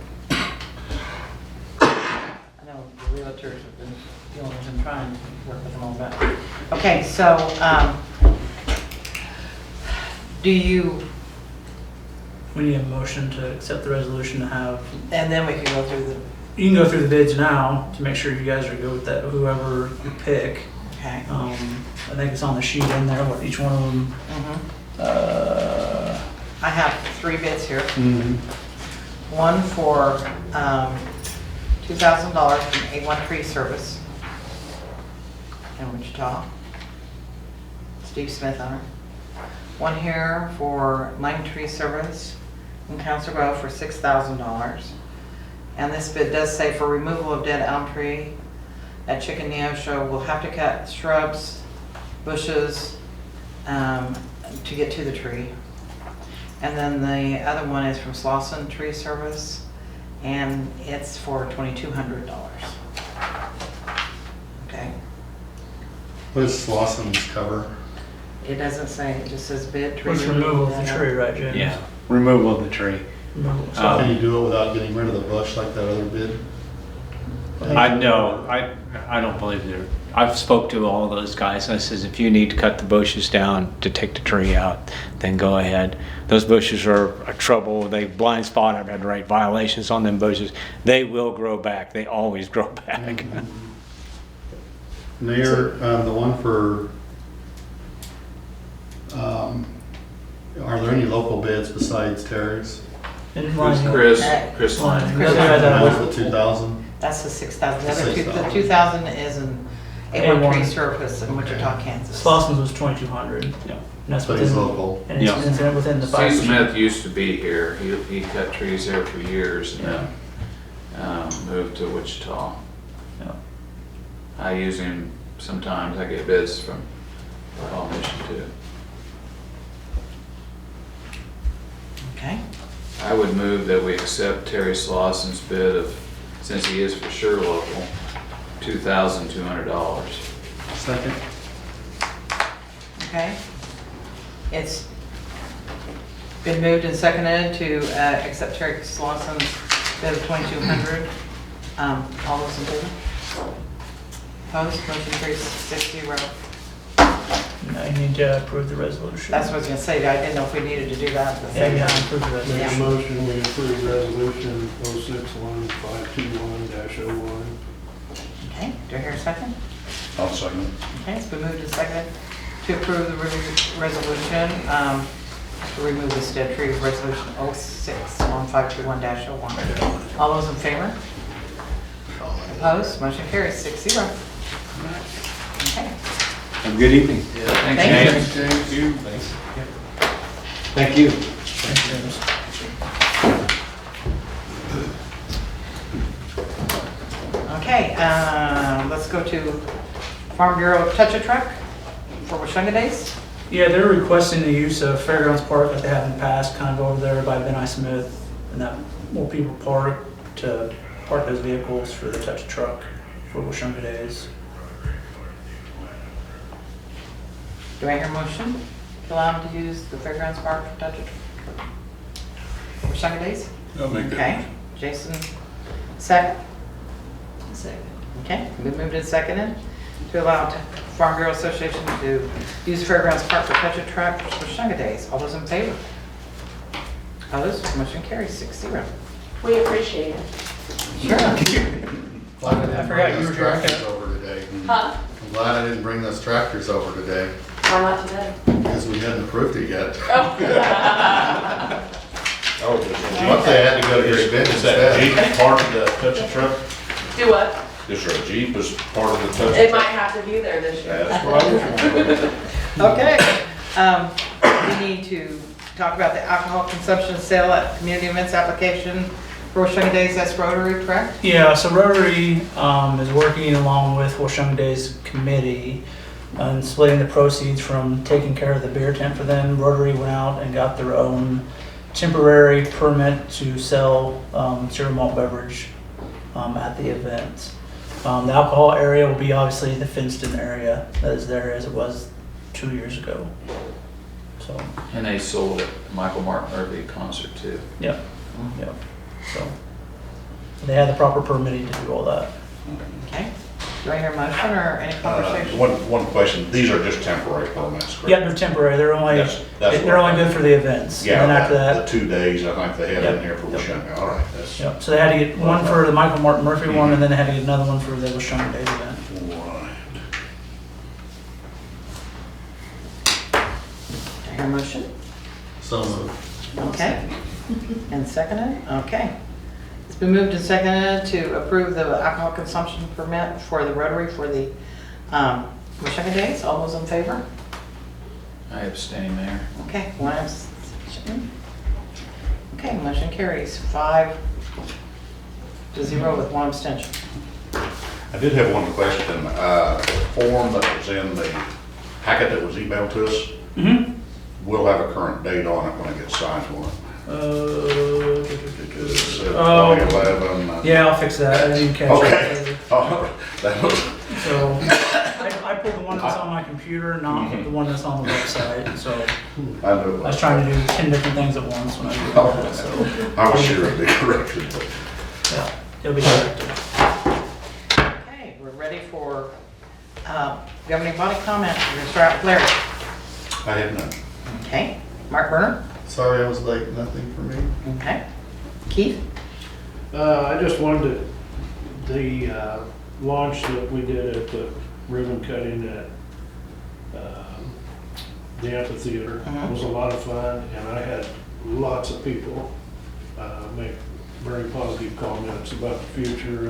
I know the realtors have been dealing with him, trying to work with him on that. Okay, so, do you, We need a motion to accept the resolution to have, and then we can go through the, you can go through the bids now to make sure you guys are good with that, whoever you pick. okay. I think it's on the sheet in there, what each one of them, I have 3 bids here. One for $2,000 from A1 Tree Service in Wichita. Steve Smith owner. One here for Lime Tree Service in Council Grove for $6,000. And this bid does say for removal of dead elm tree at Chicken Neosho, we'll have to cut shrubs, bushes to get to the tree. And then the other one is from Slauson Tree Service, and it's for $2,200. Okay, What does Slauson's cover? it doesn't say, it just says bid tree. what's removal of the tree, right, James? Yeah, removal of the tree. Removal. So can you do it without getting rid of the bush like that other bid? I know, I don't believe there. I've spoke to all those guys, and I says, if you need to cut the bushes down to take the tree out, then go ahead. Those bushes are a trouble, they blind spot, I've had to write violations on them bushes. They will grow back, they always grow back. Mayor, the one for, are there any local bids besides Terry's? And Who's Ryan, Chris Lyon? Chris That Lyon. was the 2,000. That's the 6,000. The other the 6,000. 2,000 is an A1 tree A1. service in Wichita, Kansas. Slauson was 2,200. Yeah. And that's But he's within, local. and it's Yeah. within the 5%. Steve Smith used to be here. He cut trees there for years and then moved to Wichita. Yeah. I use him sometimes. I get bids from Paul Mission too. Okay. I would move that we accept Terry Slauson's bid of, since he is for sure local, $2,200. Second. Okay. It's been moved and seconded to accept Terry Slauson's bid of 2,200. All those in favor? Opposed? Motion carries 6-0. Now you need to approve the resolution. That's what I was gonna say. I didn't know if we needed to do that at the Yeah, same yeah, time. approve the Make resolution. a motion, we approve resolution 061-521-01. Okay, do I hear a second? I'll second it. Okay, it's been moved and seconded to approve the resolution, to remove the dead trees, resolution 06-1521-01. All those in favor? Opposed? Motion carries 6-0. Okay. Have a good evening. Thank you. Thank you. Thanks, James. Okay, let's go to Farm Bureau Touch-a-Truck for Washunga Days. Yeah, they're requesting the use of Fairgrounds Park that they have in the past, kind of over there by Ben I. Smith, and that more people park to park those vehicles for the touch truck for Washunga Days. Do I hear a motion to allow them to use the Fairgrounds Park for Touch-a-Truck? Washunga Days? I'll make that. Okay, Jason, second? Second. Okay, been moved and seconded to allow Farm Bureau Association to use Fairgrounds Park for Touch-a-Truck for Washunga Days. All those in favor? Opposed? Motion carries 6-0. We appreciate it. Sure. I forgot you were here. Tractors over today. Huh? I'm glad I didn't bring those tractors over today, Why not today? because we hadn't approved it yet. Oh, But they had to go to your bin Is that instead. Jeep part of the touch-a-truck? Do what? Is there a Jeep as part of the touch-a-truck? It might have to be there this year. That's what I was wondering. Okay, we need to talk about the alcohol consumption sale at community events application for Washunga Days. That's Rotary, correct? Yeah, so Rotary is working along with Washunga Days Committee on splitting the proceeds from taking care of the beer tent for them. Rotary went out and got their own temporary permit to sell zero malt beverage at the event. The alcohol area will be obviously the fenced-in area that is there as it was 2 years ago. So, And they sold at Michael Martin Murphy concert too. yep. So they had the proper permitting to do all that. Okay. Do I hear a motion or any conversation? One question, these are just temporary permits, correct? Yeah, they're temporary. They're only That's they're only good for the events. Yeah, and then after the that, 2 days, I think they had in Yep. here for Washunga, all right, that's. yep. So they had to get one for the Michael Martin Murphy one, and then they had to get another one for the Washunga Days event. Right. Do I hear a motion? So moved. Okay. And seconded? Okay. It's been moved and seconded to approve the alcohol consumption permit for the Rotary for the Washunga Days. All those in favor? I abstain there. Okay, one abstention. Okay, motion carries 5-0 with one abstention. I did have one question, the form that was in the packet that was emailed to us, Mm-hmm. will have a current date on it when it gets signed for it. It said Oh. 2011. Yeah, I'll fix that. I didn't catch Okay. it. Oh, that was, So I pulled the one that's on my computer, not the one that's on the website. So I knew it I was trying to do 10 different things at once when I did that. So I was sure it'd be corrected, but. yeah, it'll be corrected. Okay, we're ready for governing body comment. We're going to start with Larry. I had none. Okay, Mark Berner. Sorry I was late, nothing for me. Okay, Keith. I just wanted to, the launch that we did at the ribbon cutting at the amphitheater was a lot of fun, and I had lots of people make very positive comments about the future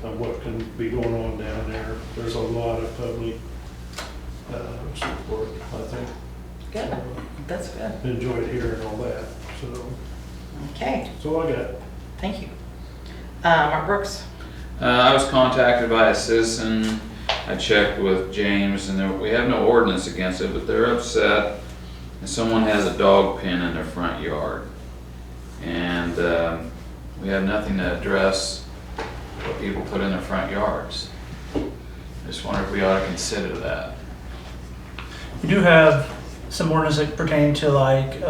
of what can be going on down there. There's a lot of public support, I think. Good, that's good. Enjoyed hearing all that, so Okay, that's all I got. thank you. Mark Brooks? I was contacted by a citizen. I checked with James, and we have no ordinance against it, but they're upset. And someone has a dog pen in their front yard. And we have nothing to address what people put in their front yards. I just wonder if we ought to consider that. We do have some ordinances that pertain to like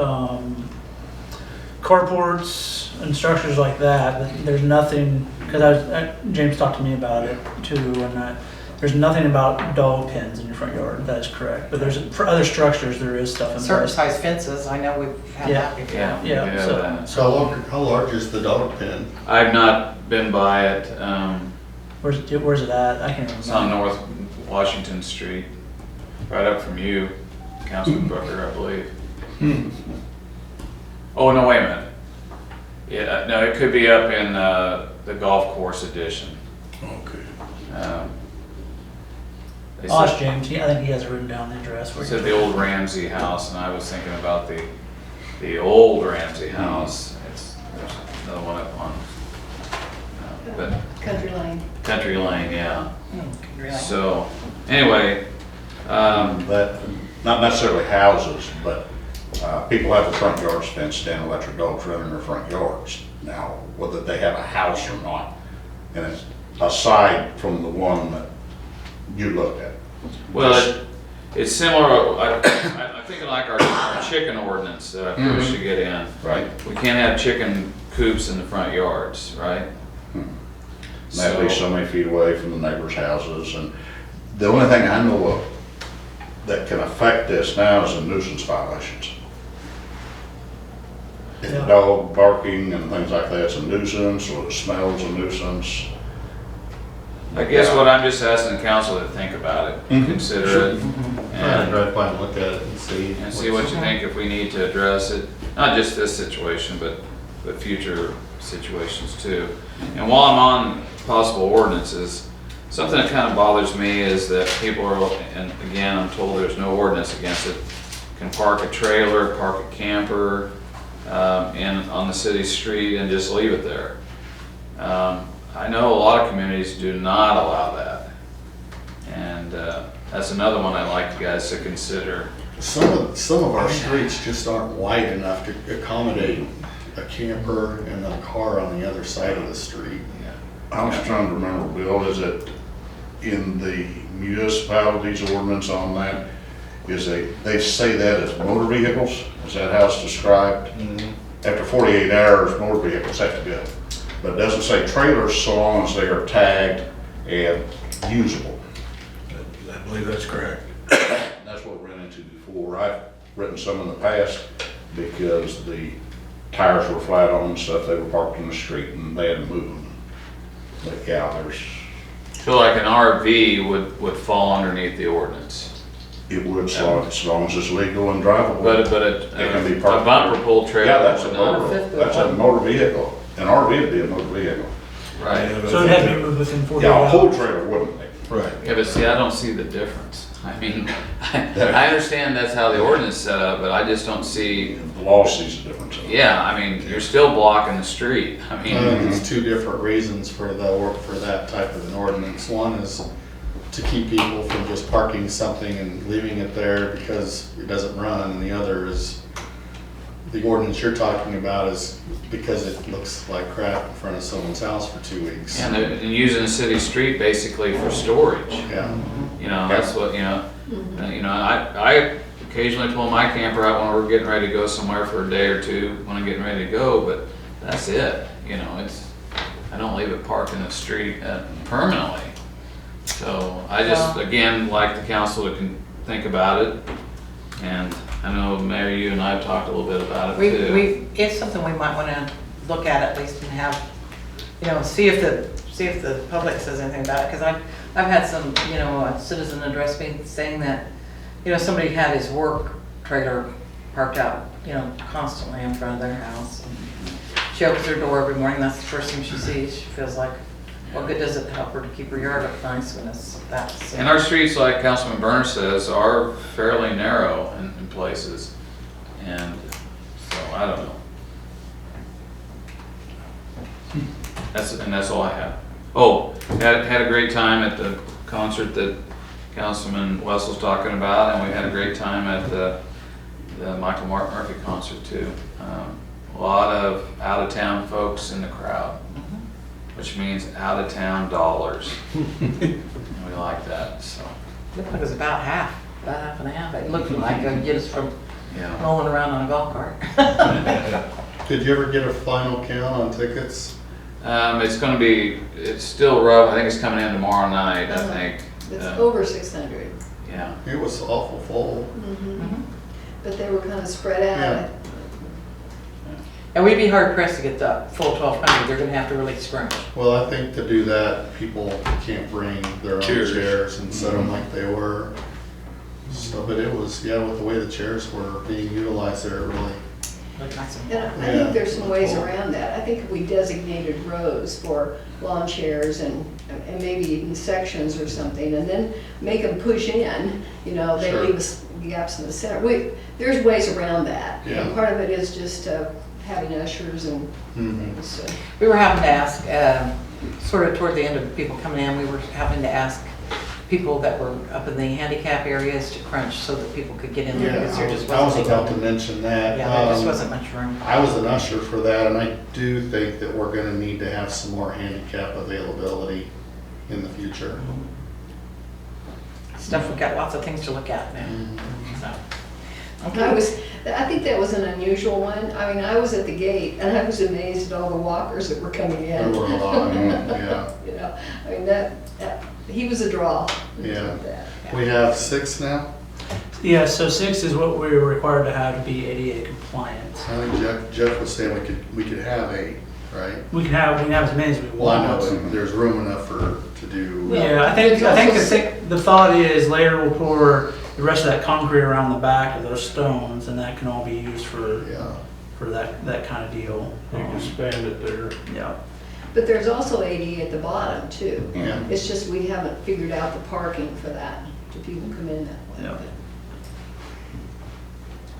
carports and structures like that, but there's nothing, because James talked to me about it too, and there's nothing about dog pens in your front yard. That is correct. But there's, for other structures, there is stuff in Certain place. size fences, I know we've had that before. Yeah, Yeah, we have so- that. So how large is the dog pen? I've not been by it. Where's it at? I can't remember. It's on North Washington Street, right up from you, Councilman Booker, I believe. Oh, no, wait a minute. Yeah, no, it could be up in the golf course edition. Okay. They I'll ask said, James. I think he has written down the address. they said the old Ramsey house, and I was thinking about the old Ramsey house. There's another one up on but Country Lane. Country Lane, yeah. Really? So, anyway, That, not necessarily houses, but people have their front yards fenced in, let their dogs run in their front yards. Now, whether they have a house or not, and it's aside from the one that you looked at. well, it's similar, I think like our chicken ordinance that I pushed to get in. Right. We can't have chicken coops in the front yards, right? And that'd be so many feet away from the neighbors' houses, and the only thing I know of that can affect this now is the nuisance violations. If the Yeah. dog barking and things like that's a nuisance, or the smell's a nuisance. I guess what I'm just asking the council to think about it, consider it, I'd and drive by and look at it and see. what you think if we need to address it. Not just this situation, but future situations too. And while I'm on possible ordinances, something that kind of bothers me is that people are, and again, I'm told there's no ordinance against it, can park a trailer, park a camper, on the city street and just leave it there. I know a lot of communities do not allow that. And that's another one I'd like you guys to consider. Some of our streets just aren't wide enough to accommodate a camper and a car on the other side of the street. I was trying to remember, Bill, is it in the municipalities ordinance on that? They say that as motor vehicles? Is that how it's described? After 48 hours, motor vehicles have to go. But it doesn't say trailers so long as they are tagged and usable. I believe that's correct. That's what we ran into before. I've written some in the past because the tires were flat on and stuff. They were parked in the street and they had to move them. But yeah, I feel like an RV would fall underneath the ordinance. it would, so as long as it's legal and drivable. But It can be a parked. bumper pull trailer Yeah, that's a would not. motor vehicle. An RV would be a motor vehicle. Right. So it had to be moved within 48 Yeah, a hours. whole trailer wouldn't be. Right. Yeah, but see, I don't see the difference. I mean, I understand that's how the ordinance is set up, but I just don't see, The law sees the difference. yeah, I mean, you're still blocking the street. I I mean, think it's two different reasons for that type of an ordinance. One is to keep people from just parking something and leaving it there because it doesn't run, and the other is the ordinance you're talking about is because it looks like crap in front of someone's house for 2 weeks. and using the city street basically for storage. Yeah. You know, that's what, I occasionally pull my camper out when we're getting ready to go somewhere for a day or two, when I'm getting ready to go, but that's it. I don't leave it parked in the street permanently. So I just, again, like the council to think about it. And I know, Mayor, you and I have talked a little bit about it too. It's something we might want to look at least and have, see if the public says anything about it. Because I've had some, a citizen address me saying that, somebody had his work trailer parked out, constantly in front of their house. she opens her door every morning, that's the first thing she sees. She feels like, what good does it help her to keep her yard up nice when it's that? So- And our streets, like Councilman Burner says, are fairly narrow in places. And so, I don't know. That's all I have. Oh, had a great time at the concert that Councilman Wessel's talking about, and we had a great time at the Michael Mark Murphy concert too. A lot of out-of-town folks in the crowd, which means out-of-town dollars. And we like that, so, Looked like it was about half and a half. It looked like it would get us from yeah. rolling around on a golf cart. Did you ever get a final count on tickets? It's still rough. I think it's coming in tomorrow night, I think. It's over 600. Yeah. It was awful full. But they were kind of spread out. Yeah. And we'd be hard pressed to get the full 1,200. They're gonna have to really scrimp. Well, I think to do that, people can't bring their own Chairs. chairs and set them like they were. So, but it was, yeah, with the way the chairs were being utilized there, it really, Looked nice and And full. I think there's some ways around that. I think if we designated rows for lawn chairs and maybe even sections or something, and then make them push in, you know, they Sure. leave us gaps in the center. There's ways around that. Yeah. And part of it is just having ushers and Mhm. things. So. We were having to ask, sort of toward the end of people coming in, we were having to ask people that were up in the handicap areas to crunch so that people could get in there because there just I was wasn't. about to mention that. Yeah, there just wasn't much room. I was an usher for that, and I do think that we're gonna need to have some more handicap availability in the future. Stuff, we've got lots of things to look at now. So, I think that was an unusual one. I mean, I was at the gate and I was amazed at all the walkers that were coming There in. were a lot, yeah. You know, I mean, that he was a draw. Yeah. We have 6 now? Yeah, so 6 is what we're required to have to be ADA compliant. I think Jeff was saying we could have 8, right? We can have as many as we Well, I want. know, but there's room enough to do. Yeah, I think the thought is later we'll pour the rest of that concrete around the back of those stones, and that can all be used for that kind of deal. You can expand it there. Yeah. But there's also AD at the bottom too. Yeah. It's just we haven't figured out the parking for that, to people come in that way.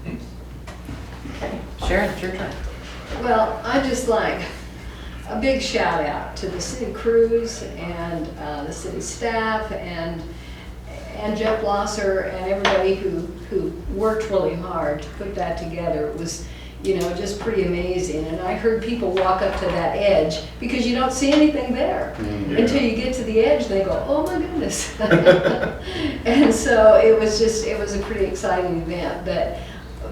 Yeah. Sharon, it's your turn. Well, I just like a big shout out to the city crews and the city staff and Jeff Blosser and everybody who worked really hard to put that together. It was, you know, just pretty amazing. And I heard people walk up to that edge because you don't see anything there until you get to the edge. They go, oh my goodness. And so it was a pretty exciting event. But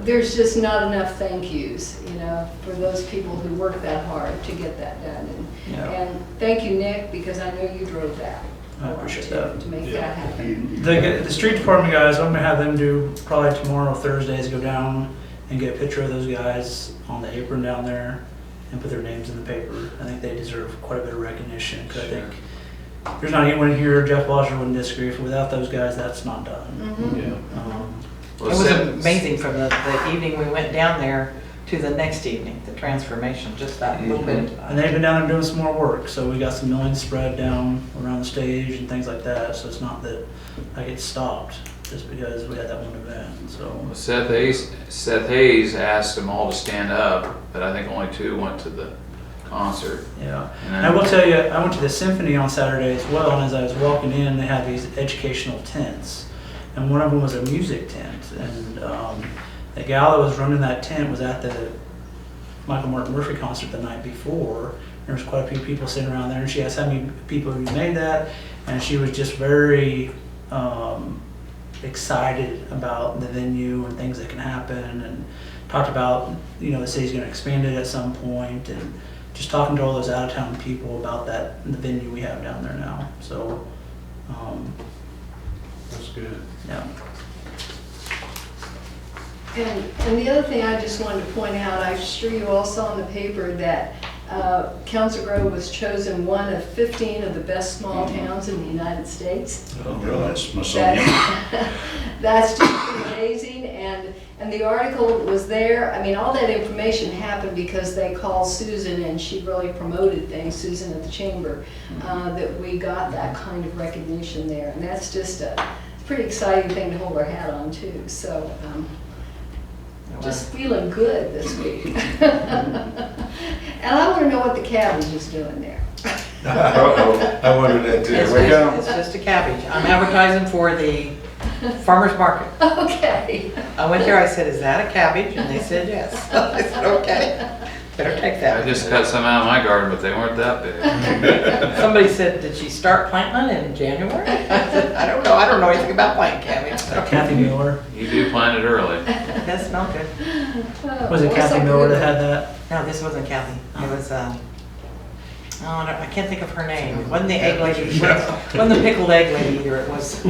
there's just not enough thank yous, you know, for those people who worked that hard to get that done. And thank you, Nick, because I know you drove that. I appreciate that. To make that happen. The street department guys, I'm gonna have them do probably tomorrow, Thursdays, go down and get a picture of those guys on the apron down there and put their names in the paper. I think they deserve quite a bit of recognition, because I think there's not anyone here, Jeff Blosser wouldn't disagree, if without those guys, that's not done. It was amazing from the evening we went down there to the next evening, the transformation, just that little bit of time. And they've been down there doing some more work, so we got some millings spread down around the stage and things like that, so it's not that I get stopped just because we had that one event, so. Seth Hayes asked them all to stand up, but I think only 2 went to the concert. Yeah, And and I will tell you, I went to the symphony on Saturday as well, and as I was walking in, they had these educational tents. And one of them was a music tent, and the gal that was running that tent was at the Michael Martin Murphy concert the night before. There was quite a few people sitting around there, and she asked how many people who made that, and she was just very excited about the venue and things that can happen, and talked about, you know, the city's going to expand it at some point, and just talking to all those out-of-town people about that, the venue we have down there now. So, That's good. yeah. And the other thing I just wanted to point out, I'm sure you all saw in the paper that Council Grove was chosen one of 15 of the best small towns in the United States. That's Smithsonian. That's just amazing, and the article was there. I mean, all that information happened because they called Susan, and she really promoted things, Susan at the Chamber, that we got that kind of recognition there. And that's just a pretty exciting thing to hold our hat on too. So just feeling good this week. And I want to know what the cabbage is doing there. I wondered that too. It's just a cabbage. I'm advertising for the farmer's market. Okay. I went there, I said, is that a cabbage? And they said yes. I said, okay, better take I that. just cut some out of my garden, but they weren't that big. Somebody said, did she start planting it in January? I said, I don't know anything about planting cabbage. So. Kathy Miller. You do plant it early. That's not good. Was it Kathy Miller that had that? No, this wasn't Kathy. It was, I can't think of her name. It wasn't the egg lady. It wasn't the pickled egg lady either. It was,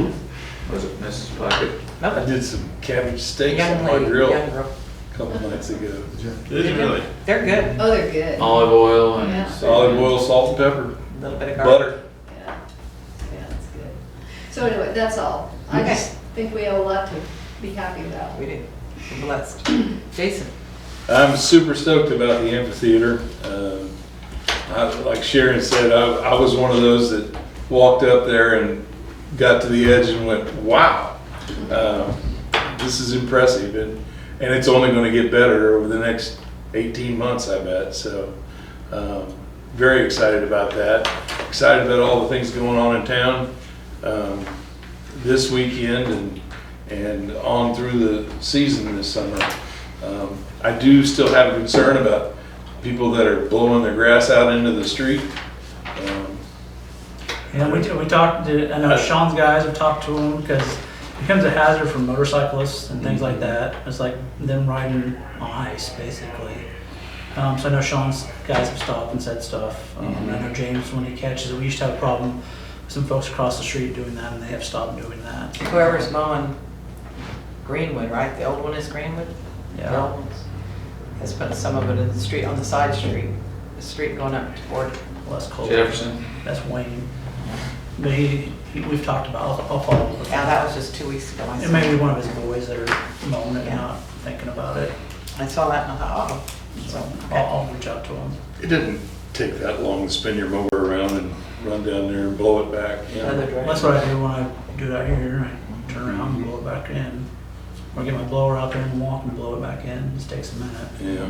Was it Mrs. Puckett? I nope, did some cabbage steaks young on my lady, grill young girl. a couple nights ago. Did you really? They're good. Oh, they're good. Olive oil and. Yeah. Olive oil, salt and pepper, A little bit of garlic. butter. Yeah, that's good. So anyway, that's all. I Okay. just think we have a lot to be happy about. We do. We're blessed. Jason. I'm super stoked about the amphitheater. Like Sharon said, I was one of those that walked up there and got to the edge and went, wow, this is impressive. And it's only going to get better over the next 18 months, I bet. So very excited about that. Excited about all the things going on in town this weekend and on through the season this summer. I do still have a concern about people that are blowing their grass out into the street. Yeah, we talked to, I know Sean's guys have talked to him because it becomes a hazard for motorcyclists and things like that. It's like them riding on ice, basically. So I know Sean's guys have stopped and said stuff. I know James, when he catches it, we used to have a problem with some folks across the street doing that, and they have stopped doing that. Whoever's mowing Greenwood, right? The old one is Greenwood? The Yeah. old ones. Has put some of it in the street, on the side street. The street going up toward Less cold. Jefferson. That's Wayne. But we've talked about, I'll follow up with him. Yeah, that was just 2 weeks ago. I It saw may be it. one of his boys that are mowing it and Yeah. not thinking about it. I saw that and I thought, oh. So Okay. I'll reach out to him. It didn't take that long to spin your mower around and run down there and blow it back. You know? Other direction. That's what I do when I do that here. I turn around and blow it back in. Or get my blower out there and walk and blow it back in. It just takes a minute. Yeah.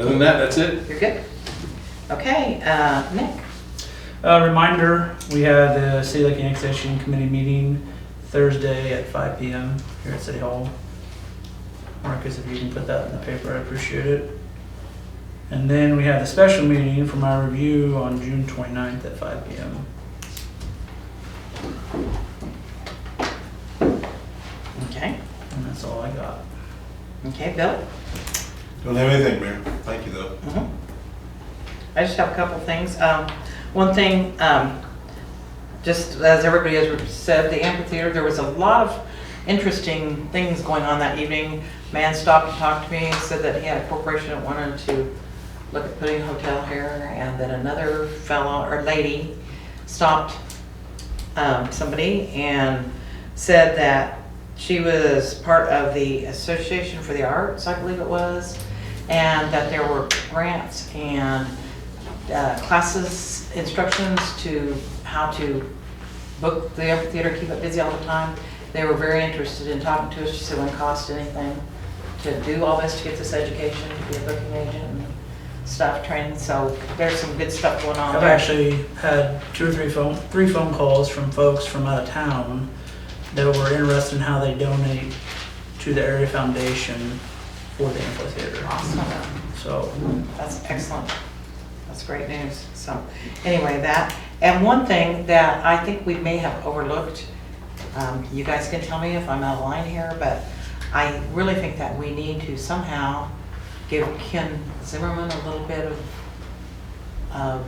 Other than that, that's it. You're good? Okay, Nick. Reminder, we had the City Lake Annexation Committee meeting Thursday at 5 p.m. here at City Hall. Marcus, if you can put that in the paper, I appreciate it. And then we have the special meeting for my review on June 29th at 5 p.m. Okay. And that's all I got. Okay, Bill? Don't have anything, Mayor. Thank you, though. Mhm. I just have a couple things. One thing, just as everybody has said, the amphitheater, there was a lot of interesting things going on that evening. Man stopped and talked to me, said that he had a corporation that wanted to look at putting a hotel here, and that another fellow or lady stopped somebody and said that she was part of the Association for the Arts, I believe it was, and that there were grants and classes, instructions to how to book the amphitheater, keep it busy all the time. They were very interested in talking to us. She said it wouldn't cost anything to do all this, to get this education, to be a booking agent and stuff, training. So there's some good stuff going on I've there. actually had three phone calls from folks from out of town that were interested in how they donate to the area foundation for the amphitheater. Awesome. So That's excellent. That's great news. So anyway, that, and one thing that I think we may have overlooked, you guys can tell me if I'm out of line here, but I really think that we need to somehow give Ken Zimmerman a little bit of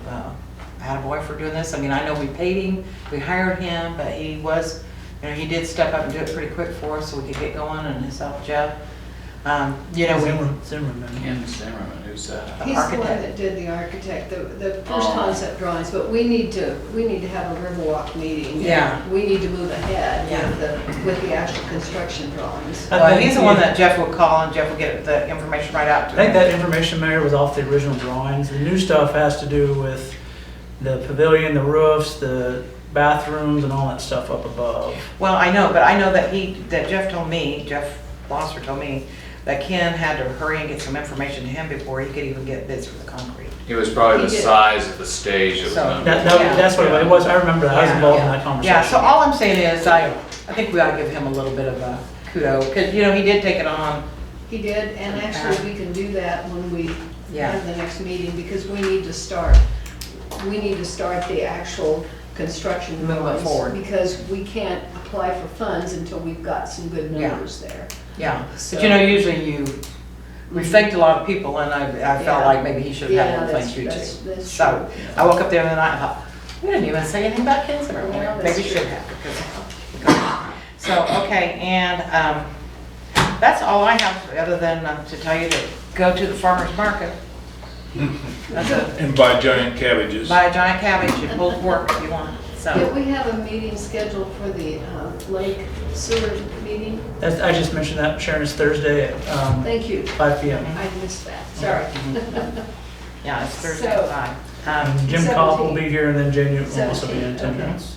attaboy for doing this. I mean, I know we paid him, we hired him, but he was, he did step up and do it pretty quick for us so we could get going, and himself, Jeff. You know, Zimmerman. Ken Zimmerman, who's that? He's the one Architect. that did the architect, the first Oh. concept drawings, but we need to have a Riverwalk meeting. Yeah. We need to move ahead Yeah. with the actual construction drawings. I well, think he's the one that Jeff will call and Jeff will get the information right out to I think him. that information, Mayor, was off the original drawings. The new stuff has to do with the pavilion, the roofs, the bathrooms, and all that stuff up above. Well, I know, but I know that Jeff told me, Jeff Blosser told me, that Ken had to hurry and get some information to him before he could even get bids for the concrete. It was probably the He did. size of the stage that was So- gonna be. That's what it was. I remember that. I was involved in that conversation. Yeah, so all I'm saying is, I think we ought to give him a little bit of a kudo, because, you know, he did take it on. He did, and actually, we can do that when we Yeah. have the next meeting, because we need to start the actual construction Move it drawings. forward. Because we can't apply for funds until we've got some good Yeah. numbers there. Yeah, So- but you know, usually we thanked a lot of people, and I felt Yeah. like maybe he should have had Yeah, one that's- thank you that's- too. that's So, true. I woke up there the night and thought, we didn't even say anything about Ken Zimmerman. Well, Maybe that's we should true. have, because, so, okay, and, that's all I have, other than to tell you to go to the farmer's market. That's it. And buy giant cabbages. Buy a giant cabbage and pull work if you want, Did so. we have a meeting scheduled for the lake sewer meeting? I just mentioned that, Sharon, is Thursday at Thank you. 5 p.m. I missed that, sorry. Yeah, it's Thursday So- at 5. Jim Cobb will 17. be here, and then Jane Newton will also be in 17, okay. attendance.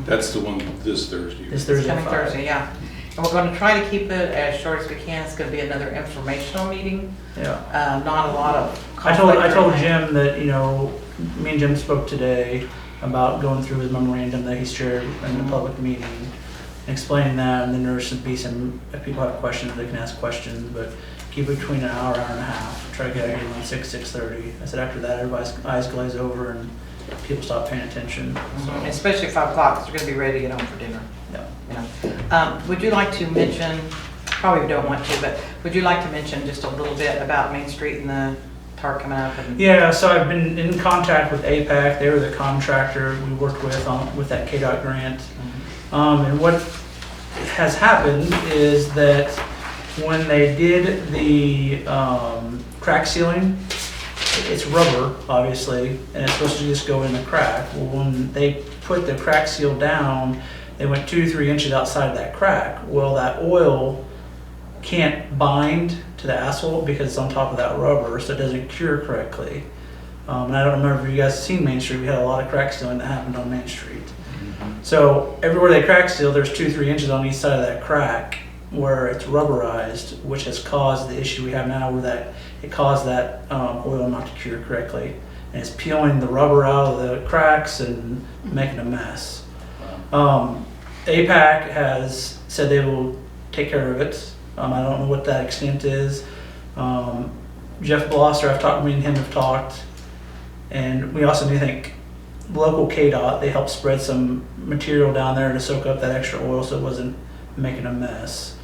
That's the one this Thursday. This It's Thursday at coming 5. Thursday, yeah. And we're gonna try to keep it as short as we can. It's gonna be another informational meeting, Yeah. not a lot of I told conflict or anything. Jim that, you know, me and Jim spoke today about going through his memorandum that he shared in the public meeting, explaining that, and then there should be some, if people have questions, they can ask questions, but keep it between an hour, hour and a half. Try to get out here around 6:30. I said after that, everybody's eyes glaze over and people stop paying attention. So, Especially 5 o'clock, because we're gonna be ready to get home for dinner. yeah. You know. Would you like to mention, probably don't want to, but would you like to mention just a little bit about Main Street and the TAR coming up? And Yeah, so I've been in contact with APAC. They were the contractor we worked with with that KDOT grant. And what has happened is that when they did the crack sealing, it's rubber, obviously, and it's supposed to just go in the crack. Well, when they put the crack seal down, they went 2 to 3 inches outside of that crack. Well, that oil can't bind to the asphalt because it's on top of that rubber, so it doesn't cure correctly. And I don't remember if you guys have seen Main Street. We had a lot of crack sealing that happened on Main Street. So everywhere they crack seal, there's 2 to 3 inches on each side of that crack where it's rubberized, which has caused the issue we have now where that it caused that oil not to cure correctly. And it's peeling the rubber out of the cracks and making a mess. APAC has said they will take care of it. I don't know what that extent is. Jeff Blosser, me and him have talked. And we also do think local KDOT, they helped spread some material down there to soak up that extra oil so it wasn't making a mess.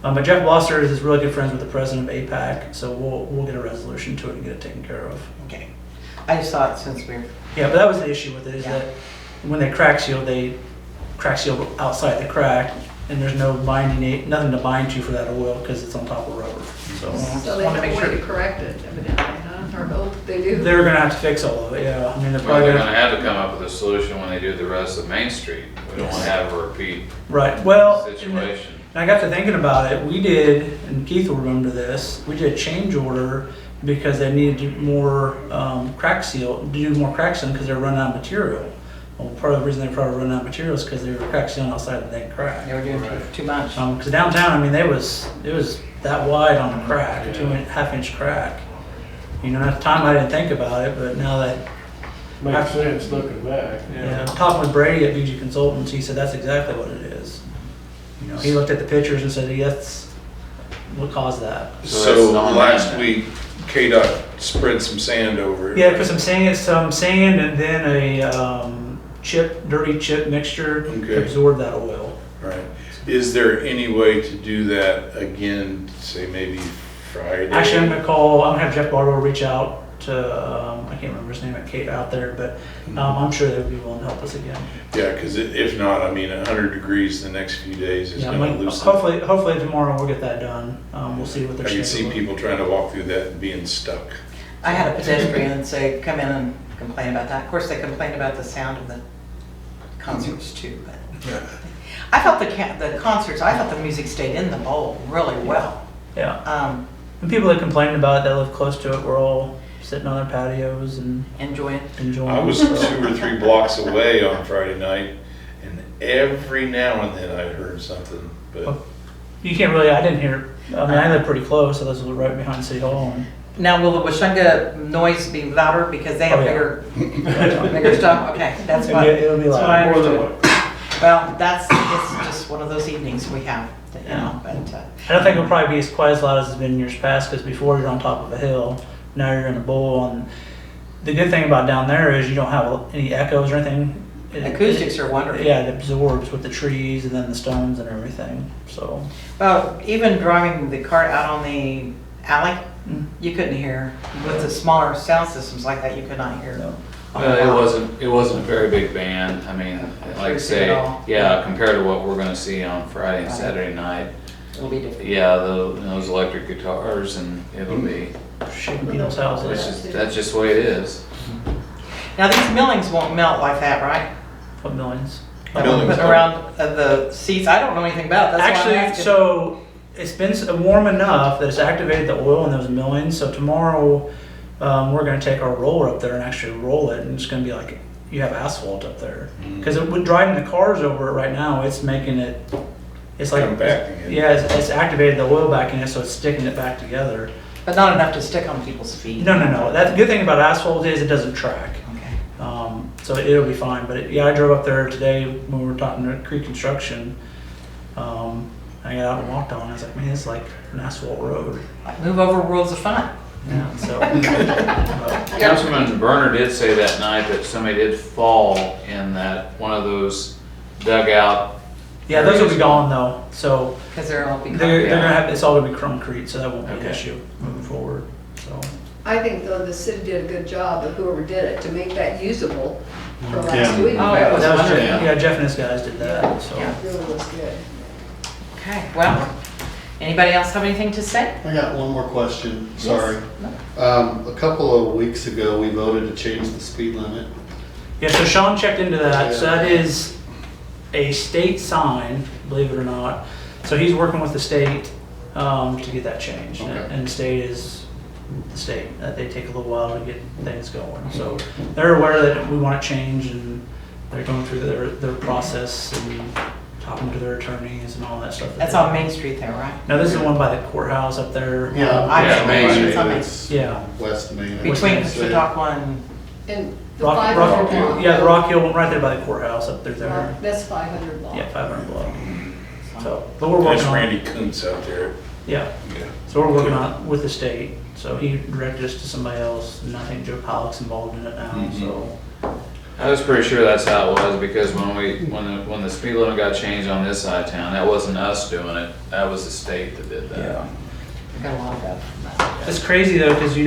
But Jeff Blosser is really good friends with the president of APAC, so we'll get a resolution to it and get it taken care of. Okay. I just thought since we're, Yeah, but that was the issue with it, is Yeah. that when they crack seal outside the crack, and there's no binding, nothing to bind to for that oil because it's on top of rubber. So So they wanna have a make way sure- to correct it, evidently, huh? Or hope they do. they're gonna have to fix all of it, yeah. I mean, they're Well, probably they're gonna, gonna have to come up with a solution when they do the rest of Main Street. We don't wanna have a repeat right, well, situation. and I got to thinking about it, we did, and Keith will remember this, we did a change order because they needed more crack seal, to do more crack sealing because they were running out of material. Well, part of the reason they probably running out of material is because they were crack sealing outside the dang crack. they were doing too much. Because downtown, I mean, it was that wide on the crack, a 2.5-inch crack. You know, at the time I didn't think about it, but now that, Makes sense looking back. talking with Brady at BG Consultants, he said that's exactly what it is. You know, he looked at the pictures and said, yeah, that's what caused that. So So that's non-man last then. week, KDOT spread some sand over it. Yeah, put some sand and then a dirty chip mixture to Okay. absorb that oil. Right. Is there any way to do that again, say maybe Friday? Actually, I'm gonna have Jeff Barlow reach out to, I can't remember his name, Kate out there, but I'm sure they would be willing to help us again. Yeah, because if not, I mean, 100 degrees the next few days is Yeah, going to like, loosen. hopefully tomorrow we'll get that done. We'll see what I they're can see scheduling. people trying to walk through that and being stuck. I had a pedestrian say, come in and complain about that. Of course, they complained about the sound of the concerts too, but I felt the concerts, I thought the music stayed in the bowl really well. Yeah. And people that complained about it that live close to it were all sitting on their patios and Enjoy it. enjoying I was it. 2 or 3 blocks away on Friday night, and every now and then I heard something, but You can't really, I didn't hear, I mean, I live pretty close, so this was right behind City Hall. And Now, will the Washunga noise be louder because they have Oh, yeah. bigger stuff? Okay, that's what, It'll be that's what I loud. More than understood. Well, it's just one of those evenings we have, you know, but, I don't think it'll probably be as quiet as loud as it's been in years past, because before you're on top of a hill, now you're in a bowl, and the good thing about down there is you don't have any echoes or anything. acoustics are wonderful. Yeah, it absorbs with the trees and then the stones and everything, so. Well, even driving the cart out on the alley, Mm. you couldn't hear, with the smaller sound systems like that, you could not hear. No. a whole lot. It wasn't a very big band. I mean, like I say, At all. yeah, compared to what we're gonna see on Friday and Saturday night, It'll be different. yeah, those electric guitars, and it'll be, Shaking people's it's houses. just, that's just the way it is. Now, these millings won't melt like that, right? What millions? Like Millings putting don't. around the seats, I don't know anything about it, that's why I'm Actually, asking. so it's been warm enough that it's activated the oil in those millings. So tomorrow, we're going to take our roller up there and actually roll it, and it's going to be like you have asphalt up there. Because with driving the cars over it right now, it's making it. It's like Compacting it. Yeah, it's activated the oil back in it, so it's sticking it back together. But not enough to stick on people's feet. No. That's the good thing about asphalt is it doesn't track. Okay. So it'll be fine. But yeah, I drove up there today when we were talking to Creek Construction. I got out and walked on. I was like, man, it's like an asphalt road. Like, move over worlds of fun. Yeah. So. Councilman Berner did say that night that somebody did fall in that, one of those dugout. Yeah, those will be gone though. So Because they're all becoming. they're gonna have it's all gonna be concrete, so that won't be an Okay. issue moving forward. So. I think though the city did a good job of whoever did it to make that usable for last Yeah. week. Oh, it was That was wonderful. Jeff, yeah, Jeff and his guys did that. So. Yeah. It really was good. Okay, well, anybody else have anything to say? I got one more question, sorry. No. A couple of weeks ago, we voted to change the speed limit. Yeah, so Sean checked into that. So Yeah. that is a state sign, believe it or not. So he's working with the state to get that changed. Okay. And the state is the state. They take a little while to get things going. So they're aware that we want it changed, and they're going through their process and talking to their attorneys and all that stuff. That's on Main Street there, right? Now, this is the one by the courthouse up there. I Yeah, Main Street. It's on Main- It's Yeah. West Main. Between Chautauqua and, And the Rock 500 block. yeah, the Rock Hill one right there by the courthouse up there. That's 500 block. Yeah, 500 block. So, but we're That's working on Randy it. Kuntz out there. Yeah, so we're working on it with the state. So he directed us to somebody else, and I think Joe Pollock's involved in it now, so. I was pretty sure that's how it was, because when the speed limit got changed on this side of town, that wasn't us doing it, that was the state that did that. Yeah. I got a lot of that from that. It's crazy though, because you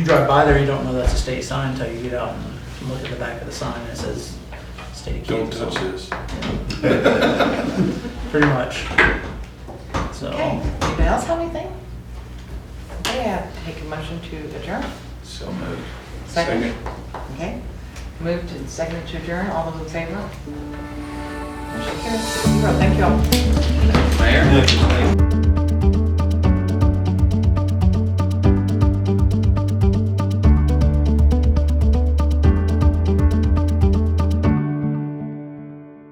drive by there, you don't know that's a state sign until you get out and look at the back of the sign, and it says state of Don't Kansas. touch this. Pretty much. So. Okay, anybody else have anything? Okay, I have to take a motion to adjourn. So moved. Second? Okay, moved and seconded to adjourn, all those in favor? Motion carries 6-0, thank you all. Mayor?